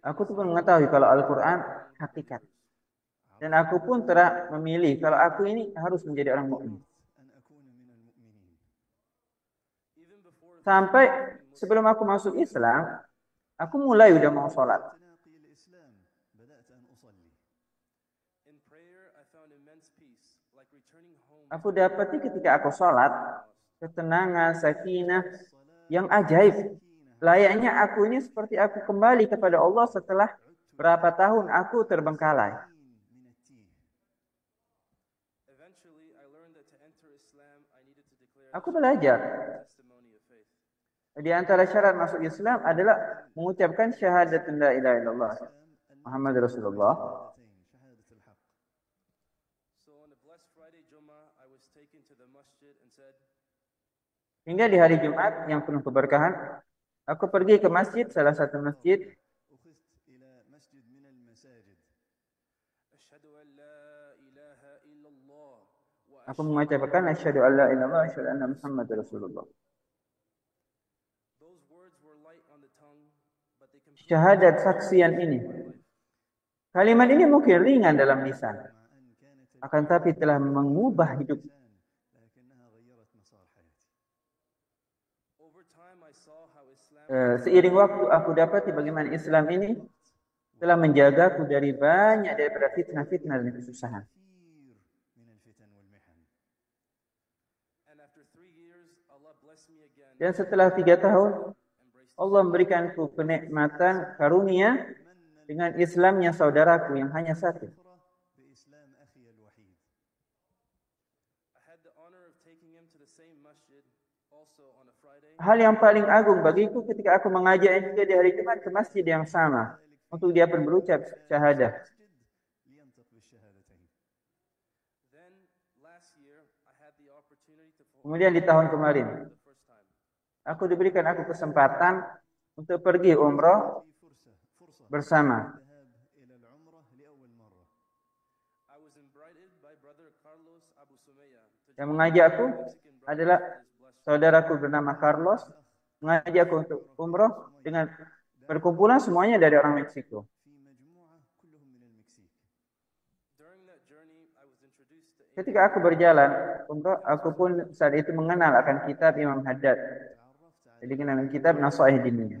Aku pun mengetahui kalau Al-Quran hakikat. Dan aku pun telah memilih kalau aku ini harus menjadi orang mukmin. Sampai sebelum aku masuk Islam, aku mulai udah mau sholat. Aku dapati ketika aku sholat, ketenangan, sakinah yang ajaib. Layaknya aku ini seperti aku kembali kepada Allah setelah berapa tahun aku terbengkalai. Aku belajar. Di antara syarat masuk Islam adalah mengucapkan syahadat la ilaha illallah Muhammad Rasulullah. Hingga di hari Jumat yang penuh keberkahan, aku pergi ke masjid, salah satu masjid. Aku mengucapkan asyhadu an la ilaha illallah wa asyhadu anna Muhammad Rasulullah. Syahadat saksian ini. Kalimat ini mungkin ringan dalam lisan, akan tapi telah mengubah hidup. Seiring waktu aku dapati bagaimana Islam ini telah menjagaku dari banyak daripada fitnah-fitnah dan kesusahan. Dan setelah 3 tahun, Allah memberikanku kenikmatan karunia dengan Islamnya saudaraku yang hanya satu. Hal yang paling agung bagiku ketika aku mengajaknya juga di hari Jumat ke masjid yang sama untuk dia pun berucap syahadah. Kemudian di tahun kemarin, aku diberikan kesempatan untuk pergi umrah bersama. Yang mengajakku adalah saudaraku bernama Carlos, mengajakku untuk umrah dengan perkumpulan semuanya dari orang Meksiko. Ketika aku berjalan umrah, aku pun saat itu mengenal akan kitab Imam Haddad. Jadi kenal kitab Nasaih Diniyah.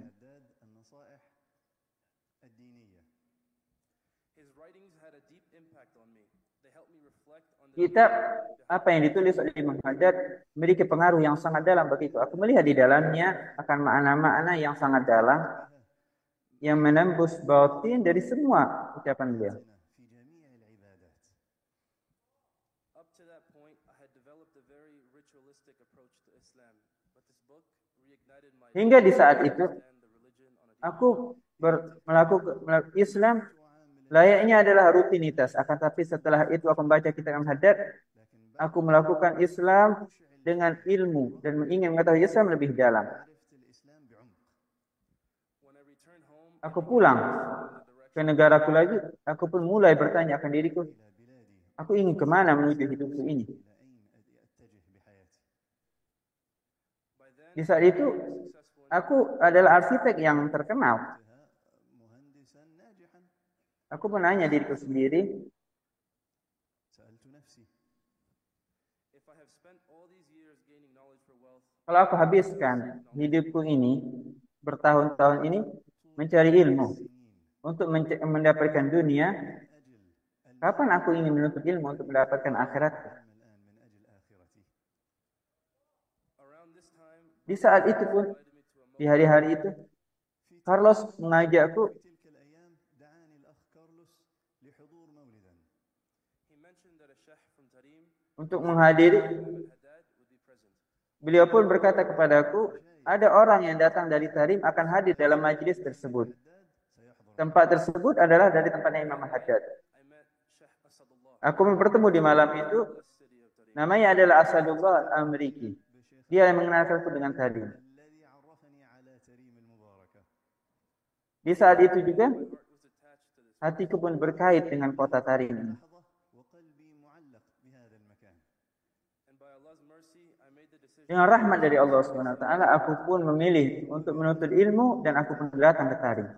Kitab apa yang ditulis oleh Imam Haddad memiliki pengaruh yang sangat dalam bagiku. Aku melihat di dalamnya akan makna-makna yang sangat dalam yang menembus batin dari semua ucapan beliau. Hingga di saat itu aku melakukan Islam layaknya adalah rutinitas. Akan tapi setelah itu aku membaca kitab Imam Haddad, aku melakukan Islam dengan ilmu dan ingin mengetahui Islam lebih dalam. Aku pulang ke negaraku lagi, aku pun mulai bertanya akan diriku, aku ingin kemana menuju hidupku ini. Di saat itu, aku adalah arsitek yang terkenal. Aku menanya diriku sendiri, kalau aku habiskan hidupku ini, bertahun-tahun ini, mencari ilmu untuk mendapatkan dunia, kapan aku ingin menuntut ilmu untuk mendapatkan akhirat? Di saat itu pun, di hari-hari itu, Carlos mengajakku untuk menghadiri. Beliau pun berkata kepadaku, ada orang yang datang dari Tarim akan hadir dalam majlis tersebut. Tempat tersebut adalah dari tempatnya Imam Haddad. Aku bertemu di malam itu. Namanya adalah Asadullah Al-Amriki. Dia yang mengenalkanku dengan Tarim. Di saat itu juga, hatiku pun berkait dengan kota Tarim ini. Dengan rahmat dari Allah SWT, aku pun memilih untuk menuntut ilmu dan aku pun datang ke Tarim.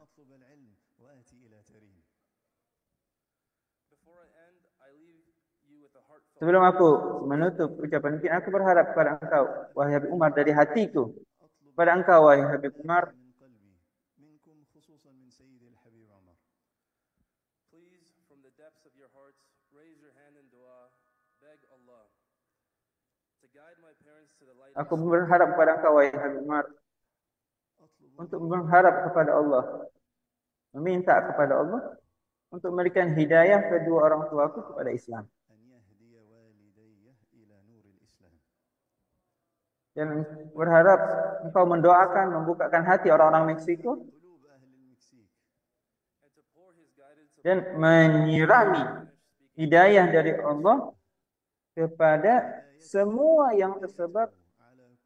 Sebelum aku menutup ucapan ini, aku berharap kepada engkau, wahai Habib Umar, dari hatiku. Kepada engkau, wahai Habib Umar, aku berharap kepada engkau, wahai Habib Umar, untuk berharap kepada Allah, meminta kepada Allah untuk memberikan hidayah kedua orang tuaku kepada Islam. Dan berharap engkau mendoakan, membukakan hati orang-orang Meksiko dan menyirami hidayah dari Allah kepada semua yang tersebar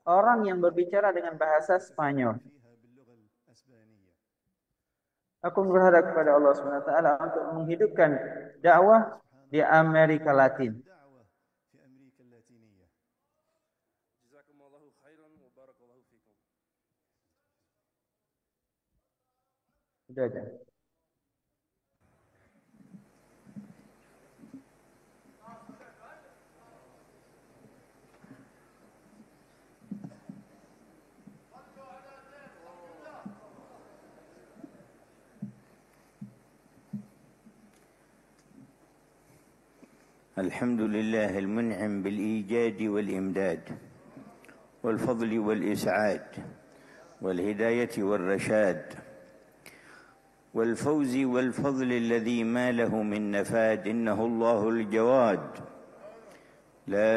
orang yang berbicara dengan bahasa Spanyol. Aku berharap kepada Allah SWT untuk menghidupkan dakwah di Amerika Latin. Sudah aja. الحمد لله المنعم بالإيجاد والإمداد والفضل والإسعاد والهداية والرشاد والفوز والفضل الذي ما له من نفاد. إنه الله الجواد لا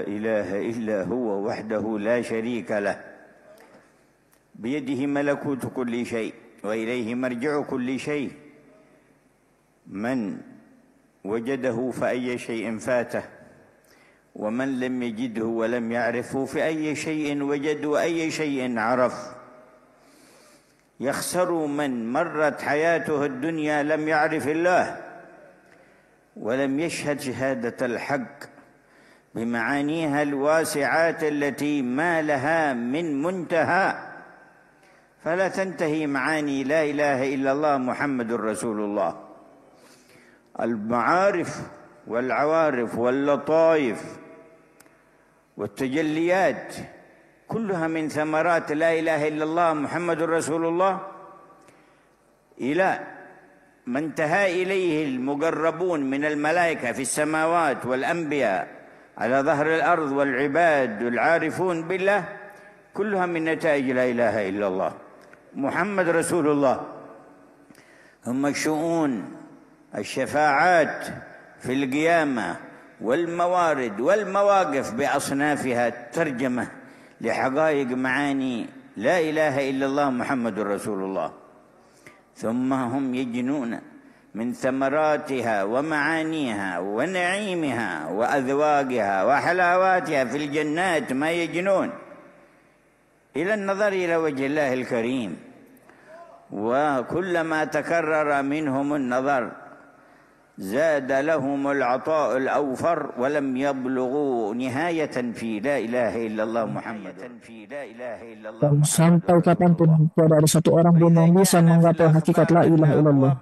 إله إلا هو وحده لا شريك له بيده ملكوت كل شيء وإليه مرجع كل شيء. من وجده فأي شيء فاته ومن لم يجده ولم يعرفه فأي شيء وجد وأي شيء عرف. يخسر من مرت حياته الدنيا لم يعرف الله ولم يشهد شهادة الحق بمعانيها الواسعات التي ما لها من منتهى. فلا تنتهي معاني لا إله إلا الله محمد رسول الله. المعارف والعوارف واللطائف والتجليات كلها من ثمرات لا إله إلا الله محمد رسول الله إلى ما انتهى إليه المقربون من الملائكة في السماوات والأنبياء على ظهر الأرض والعباد والعارفون بالله كلها من نتائج لا إله إلا الله محمد رسول الله. هم الشؤون الشفاعات في القيامة والموارد والمواقف بأصنافها ترجمة لحقائق معاني لا إله إلا الله محمد رسول الله. ثم هم يجنون من ثمراتها ومعانيها ونعيمها وأذواقها وحلاواتها في الجنات ما يجنون إلى النظر إلى وجه الله الكريم. وكلما تكرر منهم النظر زاد لهم العطاء الأوفر ولم يبلغوا نهاية في لا إله إلا الله محمد في لا إله إلا الله. Dan sampai kapanpun tidak ada satu orang pun yang bisa menggapai hakikat la ilaha illallah.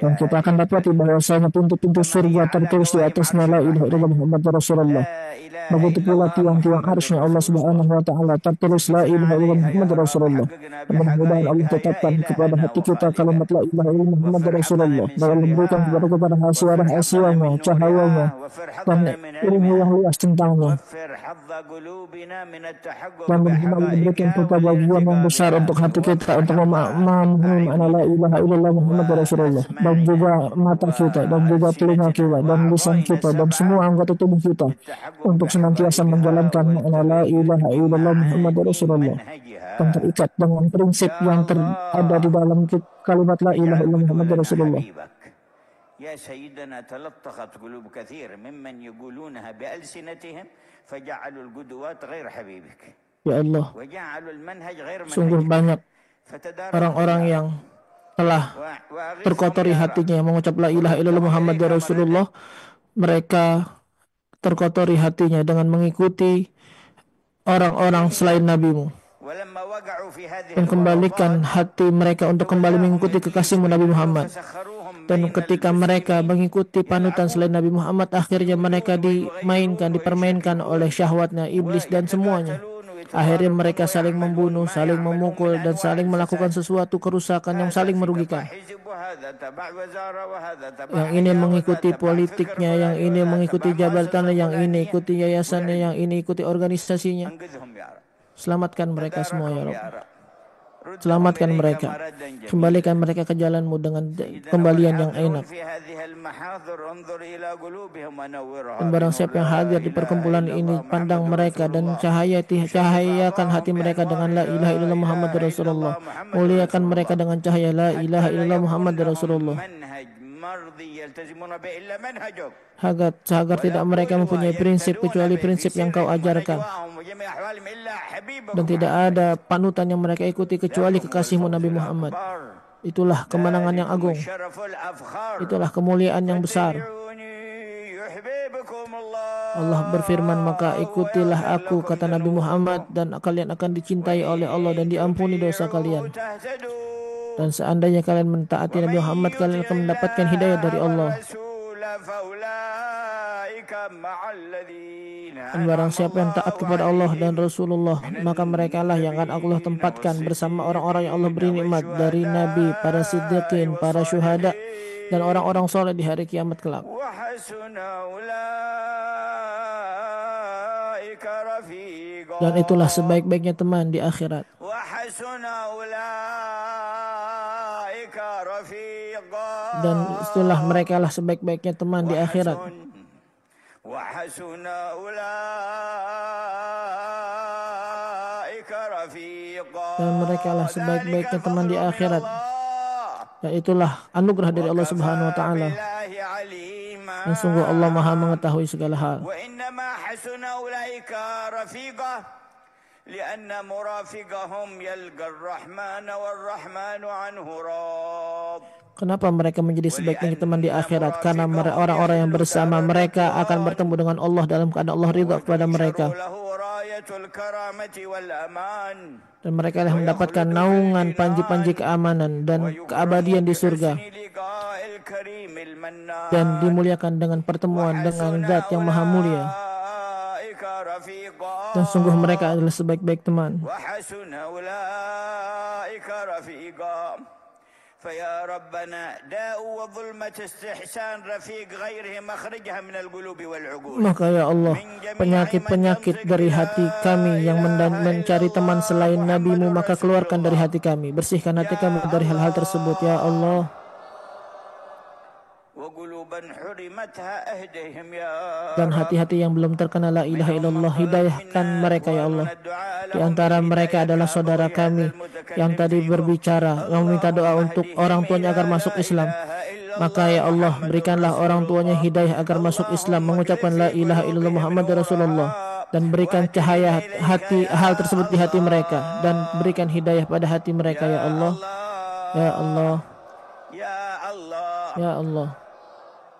Dan kita akan dapati bahwasanya pintu-pintu surga tertulis di atasnya la ilaha illallah Muhammad Rasulullah. Begitu pula tiang-tiang arsy Allah Subhanahu wa taala tertulis la ilaha illallah Muhammad Rasulullah. Mudah-mudahan Allah tetapkan kepada hati kita kalimat la ilaha illallah Muhammad Rasulullah, dan Allah berikan kepada rahasia-rahasianya, cahayanya, dan ilmu yang luas tentangnya. Dan Allah berikan kebahagiaan yang besar untuk hati kita untuk memahami makna la ilaha illallah Muhammad Rasulullah, dan juga mata kita, dan juga telinga kita, dan lisan kita, dan semua anggota tubuh kita untuk senantiasa menjalankan makna la ilaha illallah Muhammad Rasulullah, dan terikat dengan prinsip yang ada di dalam kalimat la ilaha illallah Muhammad Rasulullah. يا سيدنا تلطخت قلوب كثير ممن يقولونها بألسنتهم فجعلوا القدوات غير حبيبك. Ya Allah, وجعلوا المنهج غير sungguh منهجك. banyak orang-orang yang telah terkotori hatinya mengucap la ilaha illallah Muhammad Rasulullah. Mereka terkotori hatinya dengan mengikuti orang-orang selain nabimu, dan kembalikan hati mereka untuk kembali mengikuti kekasihmu Nabi Muhammad. Dan ketika mereka mengikuti panutan selain Nabi Muhammad, akhirnya mereka dipermainkan oleh syahwatnya, iblis dan semuanya. Akhirnya mereka saling membunuh, saling memukul, dan saling melakukan sesuatu kerusakan yang saling merugikan. Yang ini mengikuti politiknya, yang ini mengikuti jabatannya, yang ini ikuti yayasannya, yang ini ikuti organisasinya. Selamatkan mereka semua ya Rabb. Selamatkan mereka, kembalikan mereka ke jalanmu dengan kembalian yang enak. Dan barang siapa yang hadir di perkumpulan ini, pandang mereka dan cahayakan hati mereka dengan la ilaha illallah Muhammad Rasulullah. Muliakan mereka dengan cahaya la ilaha illallah Muhammad Rasulullah, agar tidak mereka mempunyai prinsip kecuali prinsip yang kau ajarkan, dan tidak ada panutan yang mereka ikuti kecuali kekasihmu Nabi Muhammad. Itulah kemenangan yang agung, itulah kemuliaan yang besar. Allah berfirman, maka ikutilah aku, kata Nabi Muhammad, dan kalian akan dicintai oleh Allah dan diampuni dosa kalian. Dan seandainya kalian mentaati Nabi Muhammad, kalian akan mendapatkan hidayah dari Allah. Dan barang siapa yang taat kepada Allah dan Rasulullah, maka mereka lah yang akan Allah tempatkan bersama orang-orang yang Allah beri nikmat dari Nabi, para siddiqin, para syuhada, dan orang-orang soleh di hari kiamat kelak. Dan itulah sebaik-baiknya teman di akhirat. Dan itulah mereka lah sebaik-baiknya teman di akhirat. Dan mereka lah sebaik-baiknya teman di akhirat. Dan itulah anugerah dari Allah Subhanahu wa taala. Dan sungguh Allah Maha mengetahui segala hal. لأن مرافقهم يلقى الرحمن والرحمن عنه راض. Kenapa mereka menjadi sebaik-baiknya teman di akhirat? Karena orang-orang yang bersama mereka akan bertemu dengan Allah dalam keadaan Allah ridha kepada mereka. Dan mereka yang mendapatkan naungan panji-panji keamanan dan keabadian di surga. Dan dimuliakan dengan pertemuan dengan Zat yang Maha Mulia. Dan sungguh mereka adalah sebaik-baik teman. Maka ya Allah, penyakit-penyakit dari hati kami yang mencari teman selain Nabi-Mu, maka keluarkan dari hati kami. Bersihkan hati kami dari hal-hal tersebut ya Allah. Dan hati-hati yang belum terkenal la ilaha illallah, hidayahkan mereka ya Allah. Di antara mereka adalah saudara kami yang tadi berbicara, yang meminta doa untuk orang tuanya agar masuk Islam. Maka ya Allah, berikanlah orang tuanya hidayah agar masuk Islam, mengucapkan la ilaha illallah Muhammad Rasulullah, dan berikan cahaya hal tersebut di hati mereka, dan berikan hidayah pada hati mereka ya Allah. Ya Allah, ya Allah.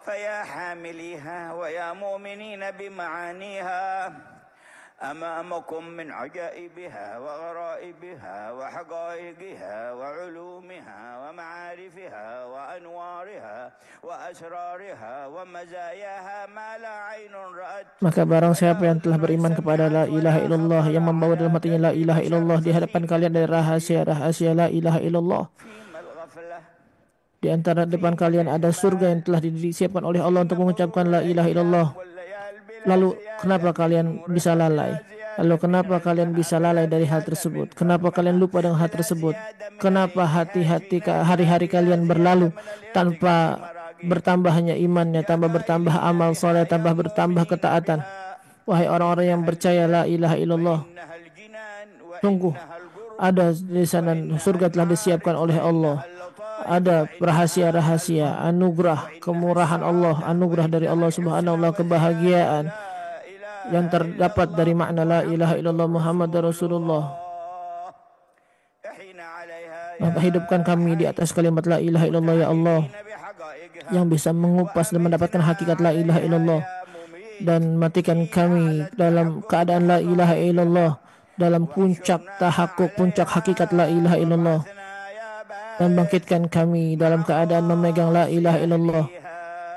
فيا حامليها ويا مؤمنين بمعانيها أمامكم من عجائبها وغرائبها وحقائقها وعلومها ومعارفها وأنوارها وأسرارها ومزاياها ما لا عين رأت. Maka barang siapa yang telah beriman kepada la ilaha illallah, yang membawa dalam hatinya la ilaha illallah, di hadapan kalian dari rahasia-rahasia la ilaha illallah, di antara depan kalian ada surga yang telah disiapkan oleh Allah untuk mengucapkan la ilaha illallah. Lalu kenapa kalian bisa lalai? Lalu kenapa kalian bisa lalai dari hal tersebut? Kenapa kalian lupa dengan hal tersebut? Kenapa hari-hari kalian berlalu tanpa bertambahnya imannya, tanpa bertambah amal soleh, tanpa bertambah ketaatan? Wahai orang-orang yang percaya la ilaha illallah, sungguh ada di sana surga telah disiapkan oleh Allah. Ada rahasia-rahasia, anugerah, kemurahan Allah, anugerah dari Allah Subhanahu wa ta'ala, kebahagiaan yang terdapat dari makna la ilaha illallah Muhammad Rasulullah. Maka hidupkan kami di atas kalimat la ilaha illallah ya Allah, yang bisa mengupas dan mendapatkan hakikat la ilaha illallah, dan matikan kami dalam keadaan la ilaha illallah, dalam puncak tahakkuk, puncak hakikat la ilaha illallah, dan bangkitkan kami dalam keadaan memegang la ilaha illallah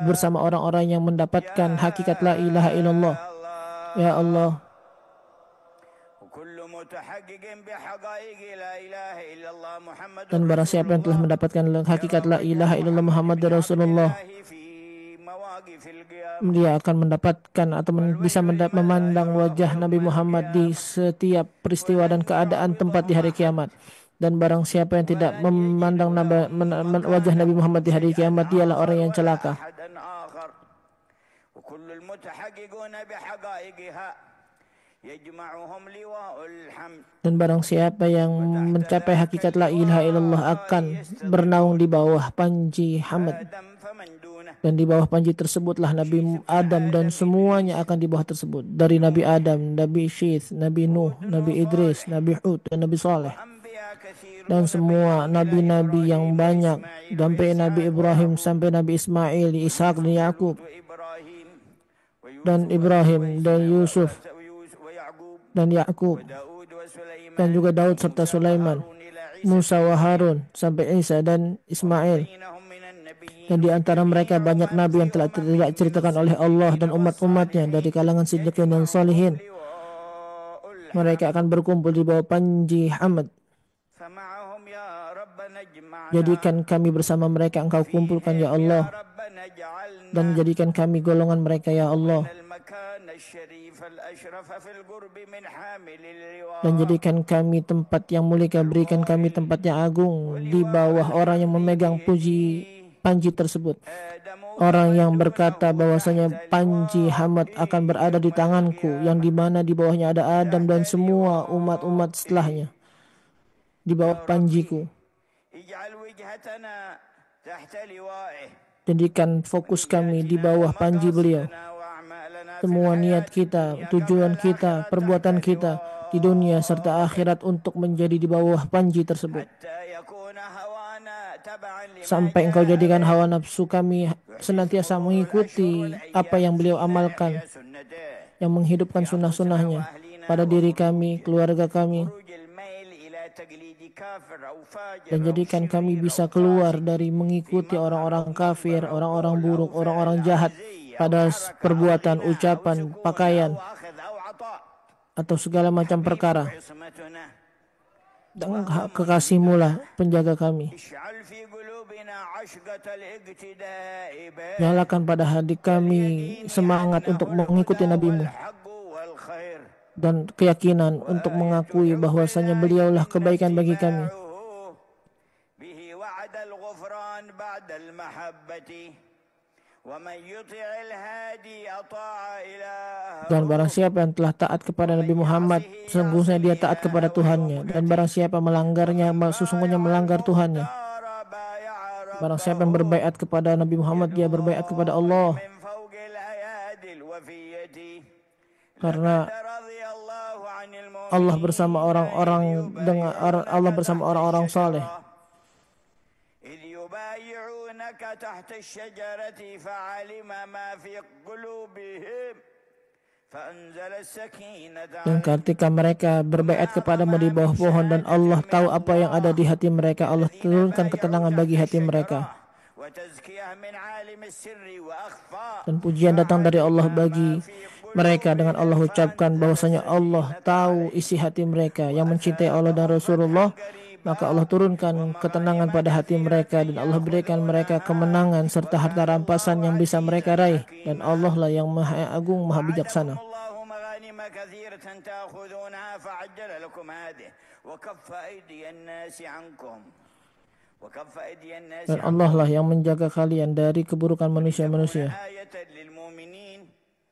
bersama orang-orang yang mendapatkan hakikat la ilaha illallah ya Allah. Dan barang siapa yang telah mendapatkan hakikat la ilaha illallah Muhammad Rasulullah, dia akan mendapatkan atau bisa memandang wajah Nabi Muhammad di setiap peristiwa dan keadaan tempat di hari kiamat. Dan barang siapa yang tidak memandang wajah Nabi Muhammad di hari kiamat, dialah orang yang celaka. Dan barang siapa yang mencapai hakikat la ilaha illallah akan bernaung di bawah panji Hamad. Dan di bawah panji tersebutlah Nabi Adam dan semuanya akan di bawah tersebut. Dari Nabi Adam, Nabi Syith, Nabi Nuh, Nabi Idris, Nabi Hud, dan Nabi Saleh. Dan semua nabi-nabi yang banyak, sampai Nabi Ibrahim, sampai Nabi Ismail, Ishak dan Yakub, dan Ibrahim dan Yusuf dan Yakub, dan juga Daud serta Sulaiman, Musa wa Harun, sampai Isa dan Ismail. Dan di antara mereka banyak nabi yang telah diceritakan oleh Allah dan umat-umatnya dari kalangan siddiqin dan salihin. Mereka akan berkumpul di bawah panji Hamad. Jadikan kami bersama mereka, Engkau kumpulkan ya Allah, dan jadikan kami golongan mereka ya Allah, dan jadikan kami tempat yang mulia, berikan kami tempat yang agung di bawah orang yang memegang panji tersebut, orang yang berkata bahwasanya panji Hamad akan berada di tanganku, yang di mana di bawahnya ada Adam dan semua umat-umat setelahnya di bawah panjiku. Jadikan fokus kami di bawah panji beliau. Semua niat kita, tujuan kita, perbuatan kita di dunia serta akhirat untuk menjadi di bawah panji tersebut. Sampai Engkau jadikan hawa nafsu kami senantiasa mengikuti apa yang beliau amalkan, yang menghidupkan sunnah-sunnahnya pada diri kami, keluarga kami, dan jadikan kami bisa keluar dari mengikuti orang-orang kafir, orang-orang buruk, orang-orang jahat pada perbuatan, ucapan, pakaian, atau segala macam perkara. Dan kekasih-Mu lah penjaga kami. Nyalakan pada hati kami semangat untuk mengikuti Nabi-Mu, dan keyakinan untuk mengakui bahwasanya beliaulah kebaikan bagi kami. Dan barang siapa yang telah taat kepada Nabi Muhammad, sesungguhnya dia taat kepada Tuhannya. Dan barang siapa melanggarnya, sesungguhnya melanggar Tuhannya. Barang siapa yang berbaiat kepada Nabi Muhammad, dia berbaiat kepada Allah. Karena Allah bersama orang-orang dengan Allah bersama orang-orang saleh. Dan ketika mereka berbaiat kepadamu di bawah pohon dan Allah tahu apa yang ada di hati mereka, Allah turunkan ketenangan bagi hati mereka. Dan pujian datang dari Allah bagi mereka dengan Allah ucapkan bahwasanya Allah tahu isi hati mereka yang mencintai Allah dan Rasulullah, maka Allah turunkan ketenangan pada hati mereka dan Allah berikan mereka kemenangan serta harta rampasan yang bisa mereka raih, dan Allah lah yang Maha Agung, Maha Bijaksana. Dan Allah lah yang menjaga kalian dari keburukan manusia-manusia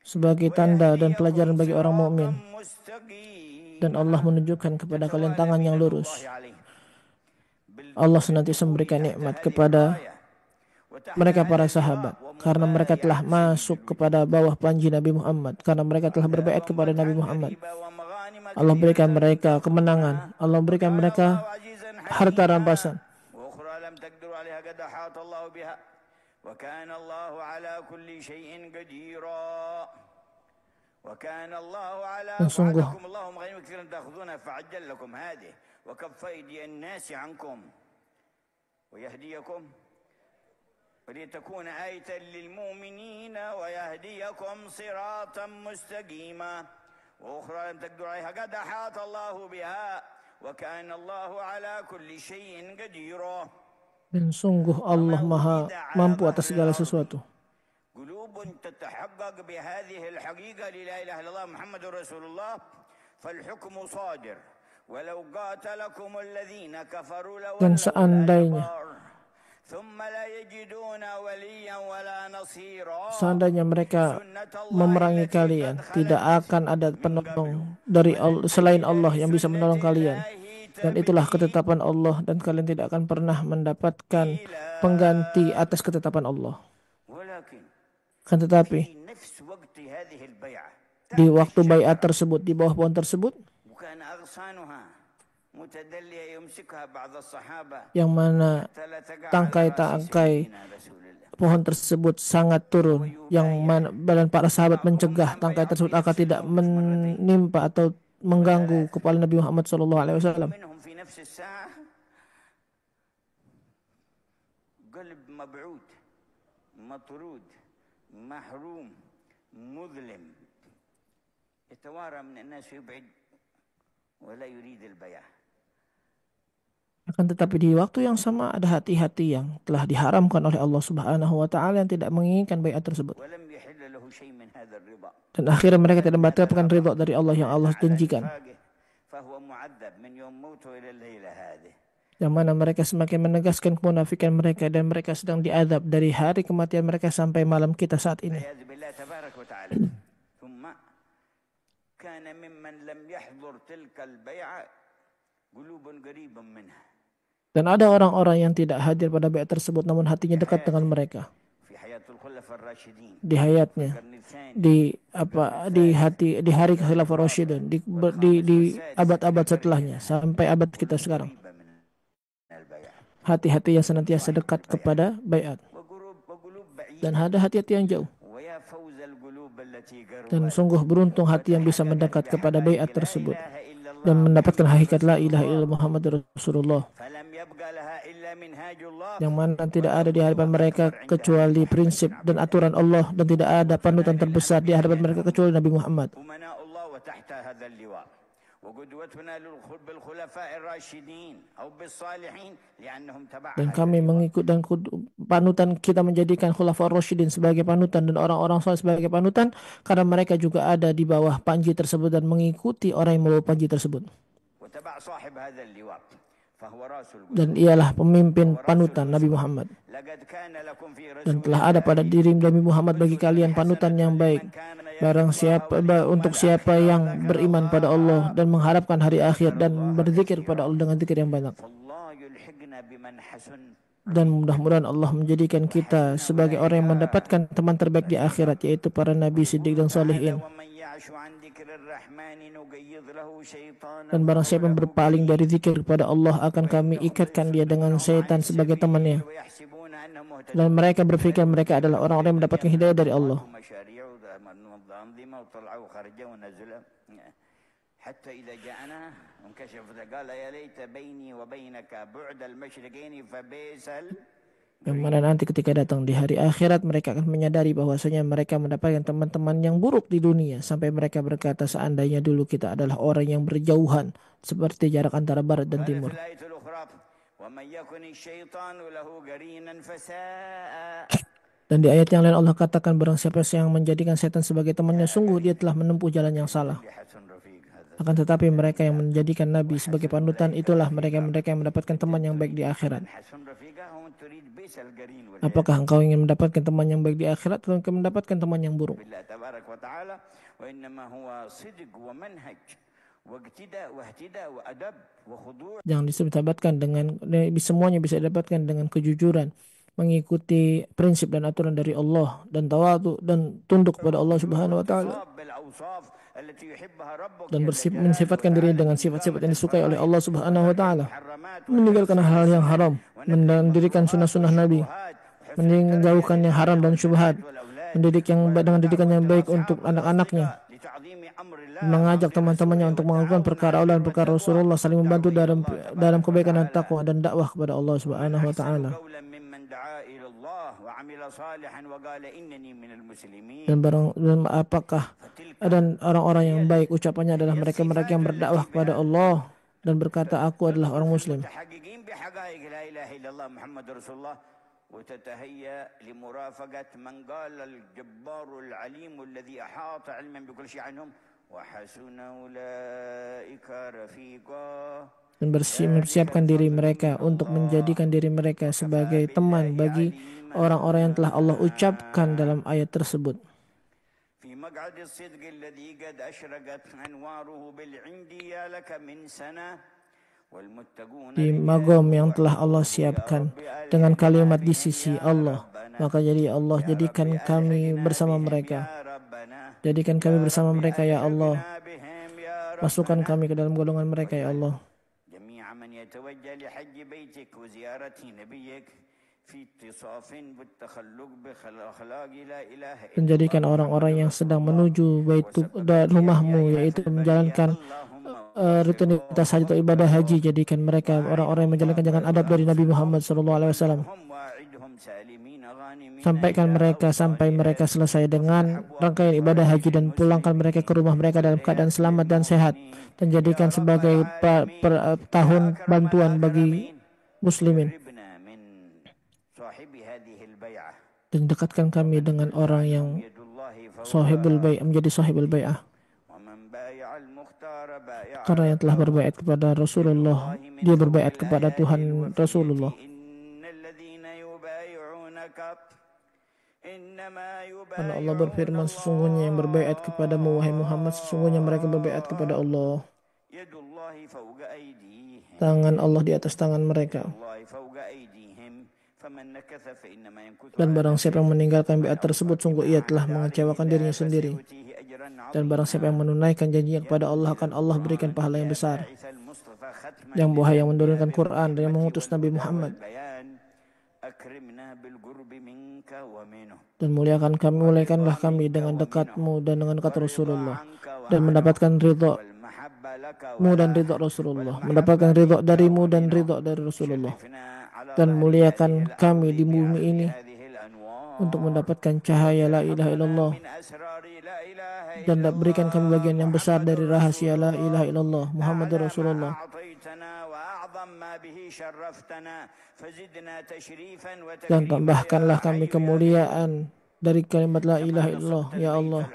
sebagai tanda dan pelajaran bagi orang mukmin. Dan Allah menunjukkan kepada kalian tangan yang lurus. Allah senantiasa memberikan nikmat kepada mereka para sahabat karena mereka telah masuk kepada bawah panji Nabi Muhammad, karena mereka telah berbaiat kepada Nabi Muhammad. Allah berikan mereka kemenangan, Allah berikan mereka harta rampasan. Dan sungguh ولتكون آية للمؤمنين ويهديكم صراطا مستقيما وأخرى لم تقدروا عليها قد أحاط الله بها وكان الله على كل شيء قدير. Dan sungguh Allah Maha mampu atas segala sesuatu. قلوب تتحقق بهذه الحقيقة لا إله إلا الله محمد رسول الله فالحكم صادر ولو قاتلكم الذين كفروا Dan seandainya mereka memerangi kalian, tidak akan ada penolong dari Allah, selain Allah yang bisa menolong kalian. Dan itulah ketetapan Allah, dan kalian tidak akan pernah mendapatkan pengganti atas ketetapan Allah. Kan tetapi di waktu baiat tersebut, di bawah pohon tersebut, yang mana tangkai-tangkai pohon tersebut sangat turun, yang mana dan para sahabat mencegah tangkai tersebut agar tidak menimpa atau mengganggu kepala Nabi Muhammad SAW. Akan tetapi di waktu yang sama ada hati-hati yang telah diharamkan oleh Allah Subhanahu wa taala yang tidak menginginkan baiat tersebut. Dan akhirnya mereka tidak mendapatkan ridha dari Allah yang Allah janjikan. Yang mana mereka semakin menegaskan kemunafikan mereka, dan mereka sedang diazab dari hari kematian mereka sampai malam kita saat ini. Dan ada orang-orang yang tidak hadir pada baiat tersebut namun hatinya dekat dengan mereka. Di hayatnya, di hari Khilafah Rasyidin, di abad-abad setelahnya sampai abad kita sekarang. Hati-hati yang senantiasa dekat kepada baiat. Dan ada hati-hati yang jauh. Dan sungguh beruntung hati yang bisa mendekat kepada baiat tersebut dan mendapatkan hakikat la ilaha illallah Muhammad Rasulullah, yang mana tidak ada di hadapan mereka kecuali prinsip dan aturan Allah, dan tidak ada panutan terbesar di hadapan mereka kecuali Nabi Muhammad. Dan kami mengikut, dan panutan kita menjadikan Khulafa Rasyidin sebagai panutan dan orang-orang saleh sebagai panutan karena mereka juga ada di bawah panji tersebut dan mengikuti orang yang membawa panji tersebut. Dan ialah pemimpin panutan Nabi Muhammad. Dan telah ada pada diri Nabi Muhammad bagi kalian panutan yang baik, untuk siapa yang beriman pada Allah dan mengharapkan hari akhir dan berzikir pada Allah dengan zikir yang banyak. Dan mudah-mudahan Allah menjadikan kita sebagai orang yang mendapatkan teman terbaik di akhirat, yaitu para nabi, siddiq dan salihin. Dan barang siapa yang berpaling dari zikir kepada Allah, akan kami ikatkan dia dengan syaitan sebagai temannya. Dan mereka berpikir mereka adalah orang-orang yang mendapatkan hidayah dari Allah. Yang mana nanti ketika datang di hari akhirat mereka akan menyadari bahwasanya mereka mendapatkan teman-teman yang buruk di dunia, sampai mereka berkata seandainya dulu kita adalah orang yang berjauhan seperti jarak antara barat dan timur. Dan di ayat yang lain Allah katakan barang siapa yang menjadikan setan sebagai temannya, sungguh dia telah menempuh jalan yang salah. Akan tetapi mereka yang menjadikan Nabi sebagai panutan, itulah mereka-mereka yang mendapatkan teman yang baik di akhirat. Apakah engkau ingin mendapatkan teman yang baik di akhirat atau engkau mendapatkan teman yang buruk? Yang disebutkan dengan semuanya bisa didapatkan dengan kejujuran, mengikuti prinsip dan aturan dari Allah, dan tawadu dan tunduk kepada Allah Subhanahu wa taala, dan mensifatkan diri dengan sifat-sifat yang disukai oleh Allah Subhanahu wa taala, meninggalkan hal-hal yang haram, mendirikan sunnah-sunnah Nabi, menjauhkan yang haram dan syubhat, mendidik yang dengan didikan yang baik untuk anak-anaknya, mengajak teman-temannya untuk melakukan perkara Allah dan perkara Rasulullah, saling membantu dalam kebaikan dan takwa, dan dakwah kepada Allah Subhanahu wa taala. Dan apakah dan orang-orang yang baik ucapannya adalah mereka-mereka yang berdakwah kepada Allah dan berkata aku adalah orang muslim. Dan mempersiapkan diri mereka untuk menjadikan diri mereka sebagai teman bagi orang-orang yang telah Allah ucapkan dalam ayat tersebut. Di magom yang telah Allah siapkan dengan kalimat di sisi Allah, maka jadi Allah jadikan kami bersama mereka. Jadikan kami bersama mereka ya Allah. Masukkan kami ke dalam golongan mereka ya Allah. Dan jadikan orang-orang yang sedang menuju rumahmu, yaitu menjalankan rutinitas haji atau ibadah haji, jadikan mereka orang-orang yang menjalankan jalan adab dari Nabi Muhammad SAW. Sampaikan mereka sampai mereka selesai dengan rangkaian ibadah haji, dan pulangkan mereka ke rumah mereka dalam keadaan selamat dan sehat, dan jadikan sebagai tahun bantuan bagi muslimin. Dan dekatkan kami dengan orang yang menjadi sahibul bai'ah. Karena yang telah berbaiat kepada Rasulullah, dia berbaiat kepada Tuhan Rasulullah. Karena Allah berfirman, sesungguhnya yang berbaiat kepadamu wahai Muhammad, sesungguhnya mereka berbaiat kepada Allah. Tangan Allah di atas tangan mereka. Dan barang siapa yang meninggalkan baiat tersebut, sungguh ia telah mengecewakan dirinya sendiri. Dan barang siapa yang menunaikan janjinya kepada Allah, akan Allah berikan pahala yang besar. Yang wahai yang menurunkan Quran dan yang mengutus Nabi Muhammad, dan muliakanlah kami dengan dekatmu dan dengan dekat Rasulullah, dan mendapatkan ridha-Mu dan ridha Rasulullah, mendapatkan ridha darimu dan ridha dari Rasulullah. Dan muliakan kami di bumi ini untuk mendapatkan cahaya la ilaha illallah, dan berikan kami bagian yang besar dari rahasia la ilaha illallah Muhammad Rasulullah. Dan tambahkanlah kami kemuliaan dari kalimat la ilaha illallah ya Allah.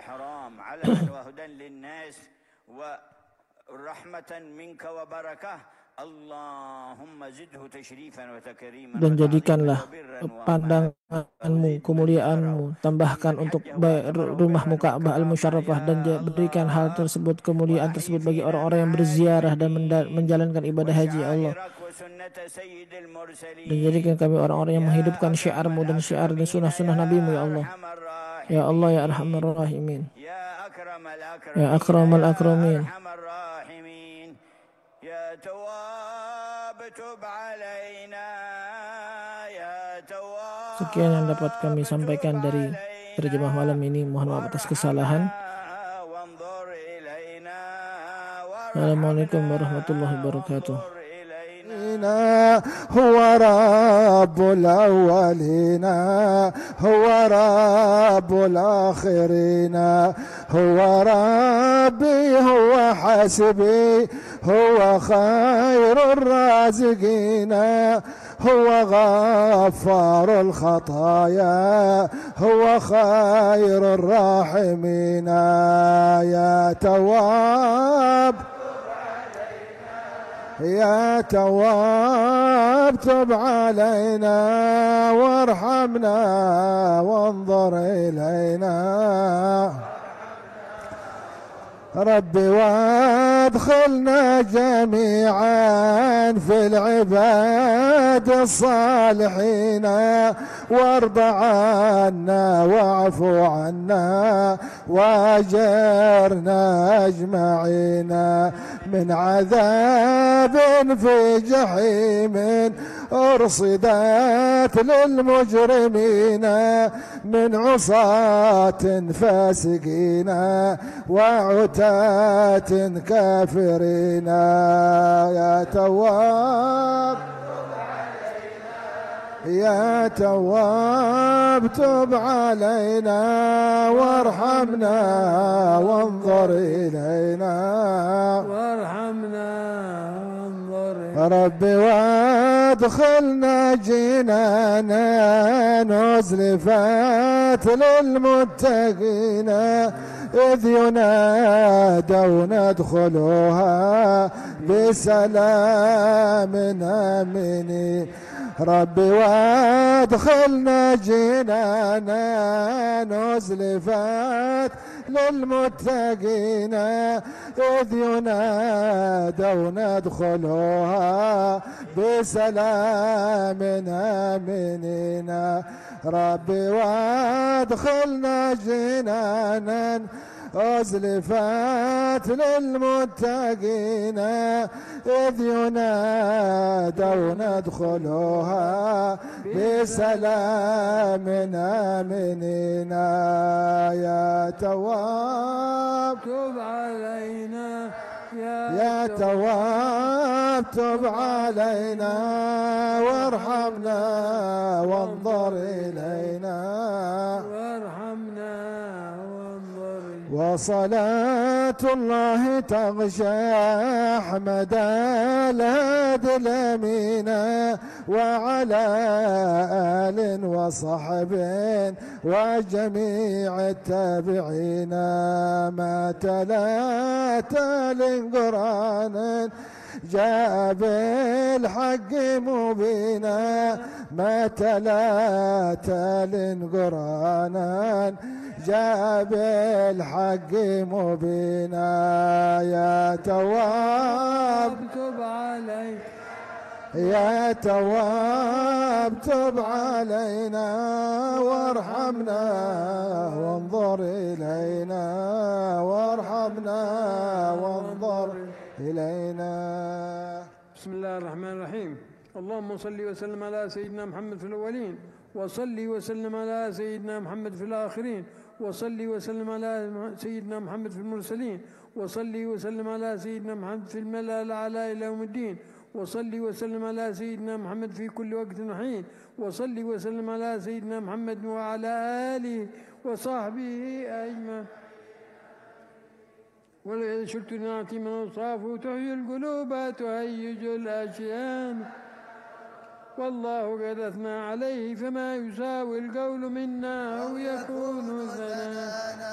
Dan jadikanlah pandanganmu, kemuliaanmu, tambahkan untuk rumahmu Ka'bah al-Musyarrafah, dan berikan hal tersebut, kemuliaan tersebut bagi orang-orang yang berziarah dan menjalankan ibadah haji ya Allah. Dan jadikan kami orang-orang yang menghidupkan syiarmu dan syiar dan sunnah-sunnah nabimu ya Allah. Ya Allah ya Arhamar Rahimin, ya Akramal Akramin. Sekian yang dapat kami sampaikan dari terjemah malam ini. Mohon maaf atas kesalahan. Assalamualaikum warahmatullahi wabarakatuh. هو رب الأولين هو رب الآخرين هو ربي هو حسبي هو خير الرازقين هو غفار الخطايا هو خير الراحمين يا تواب يا تواب تب علينا وارحمنا وانظر إلينا ربي وادخلنا جميعا في العباد الصالحين وارض عنا واعف عنا واجرنا اجمعين من عذاب في جحيم ارصدت للمجرمين من عصاة فاسقين وعتاة كافرين يا تواب يا تواب تب علينا وارحمنا وانظر إلينا وارحمنا وانظر ربي وادخلنا جنانا نزلفات للمتقين إذ ينادون ادخلوها بسلام آمنين ربي وادخلنا جنانا نزلفات للمتقين إذ ينادون ادخلوها بسلام آمنين ربي وادخلنا جنانا أزلفت للمتقين إذ ينادون ادخلوها بسلام آمنين يا تواب تب علينا يا تواب تب علينا وارحمنا وانظر إلينا وارحمنا وصلاة الله تغشى أحمد الهادي الأمين وعلى آل وصحب وجميع التابعين ما تلات القرآن جاء بالحق مبينا ما تلات القرآن جاء بالحق مبينا يا تواب تب علينا يا تواب تب علينا وارحمنا وانظر إلينا وارحمنا وانظر إلينا. بسم الله الرحمن الرحيم. اللهم صل وسلم على سيدنا محمد في الأولين وصل وسلم على سيدنا محمد في الآخرين وصل وسلم على سيدنا محمد في المرسلين وصل وسلم على سيدنا محمد في الملأ الأعلى إلى يوم الدين وصل وسلم على سيدنا محمد في كل وقت وحين وصل وسلم على سيدنا محمد وعلى آله وصحبه أجمعين. ولئن شئت نعطي من أوصافه تحيي القلوب تهيج الأشيان والله قد أثنى عليه فما يساوي القول منا أو يكون ثناء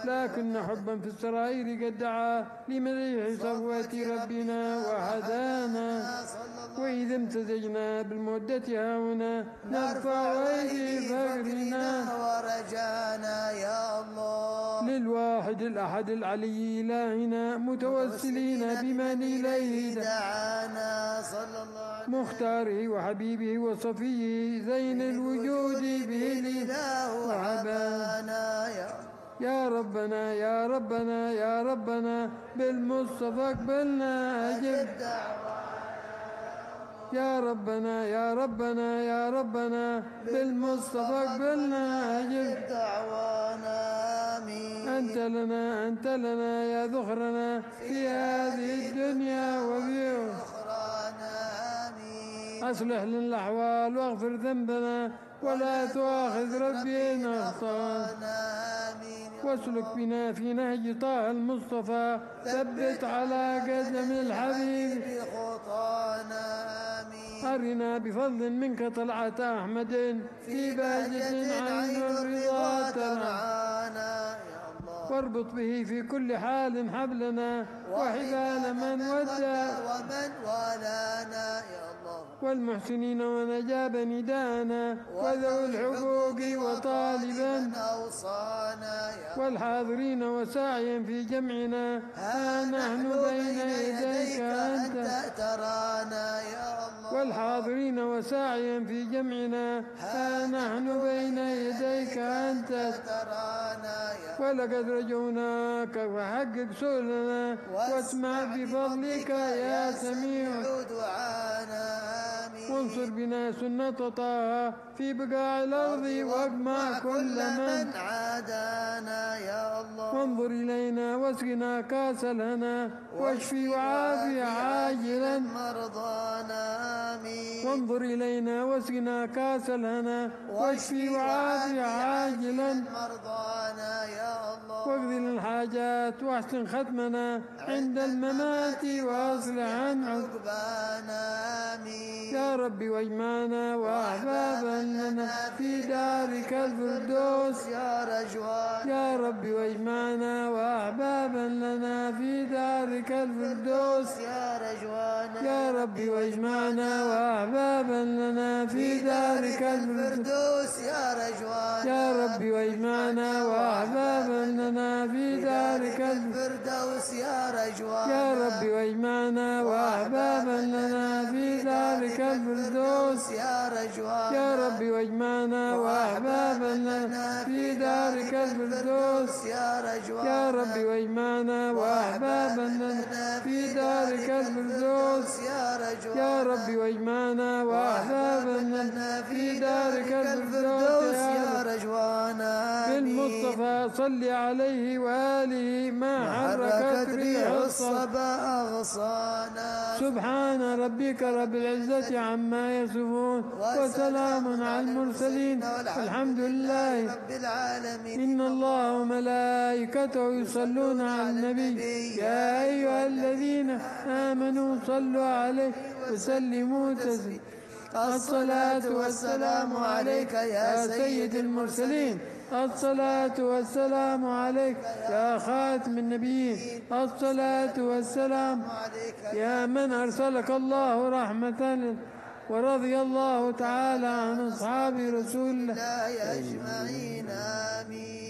لكن حبا في السرائر قد دعا لمديح صفوة ربنا وحدانا وإذا امتزجنا بالمودة هاهنا نرفع أيدي فقرنا ورجانا يا الله للواحد الأحد العلي إلهنا متوسلين بمن إليه دعانا صلى الله عليه مختاره وحبيبه وصفيه زين الوجود به الإله وعبانا يا ربنا يا ربنا يا ربنا بالمصطفى اقبلنا أجب يا ربنا يا ربنا يا ربنا بالمصطفى اقبلنا أجب دعوانا آمين أنت لنا يا ذخرنا في هذه الدنيا وفي أخرانا آمين. أصلح لنا الأحوال واغفر ذنبنا ولا تؤاخذ ربي إن أخطأنا واسلك بنا في نهج طه المصطفى ثبت على قدم الحبيب خطانا آمين. أرنا بفضل منك طلعة أحمد في بهجة عين الرضا ترعانا واربط به في كل حال حبلنا وحبال من ودى ومن والانا يا الله والمحسنين ونجاب ندانا وذوي الحقوق وطالبا أوصانا والحاضرين وساعيا في جمعنا ها نحن بين يديك أنت ترانا يا الله والحاضرين وساعيا في جمعنا ها نحن بين يديك أنت ترانا يا ولقد رجوناك فحقق سؤلنا واسمع بفضلك يا سميع دعانا وانصر بنا سنة طه في بقاع الأرض واجمع كل من عادانا يا الله وانظر إلينا واسقنا كاس الهنا واشفي وعافي عاجلا مرضانا آمين. وانظر إلينا واسقنا كاس الهنا واشفي وعافي عاجلا مرضانا يا الله واقضي الحاجات واحسن ختمنا عند الممات واصلح عن عقبانا آمين. يا ربي واجمعنا وأحبابا لنا في دارك الفردوس يا رجوان يا ربي واجمعنا وأحبابا لنا في دارك الفردوس يا رجوان يا ربي واجمعنا وأحبابا لنا في دارك الفردوس يا رجوان يا ربي واجمعنا وأحبابا لنا في دارك الفردوس يا رجوان يا ربي واجمعنا وأحبابا لنا في دارك الفردوس يا رجوان يا ربي واجمعنا وأحبابا لنا في دارك الفردوس يا رجوان يا ربي واجمعنا وأحبابا لنا في دارك الفردوس يا رجوان يا ربي واجمعنا وأحبابا لنا في دارك الفردوس يا رجوان بالمصطفى صل عليه وآله ما حركت ريح الصبا أغصانا سبحان ربك رب العزة عما يصفون وسلام على المرسلين والحمد لله رب العالمين. إن الله وملائكته يصلون على النبي يا أيها الذين آمنوا صلوا عليه وسلموا تسليما الصلاة والسلام عليك يا سيد المرسلين الصلاة والسلام عليك يا خاتم النبيين الصلاة والسلام يا من أرسلك الله رحمة ورضي الله تعالى عن أصحاب رسول الله أجمعين آمين.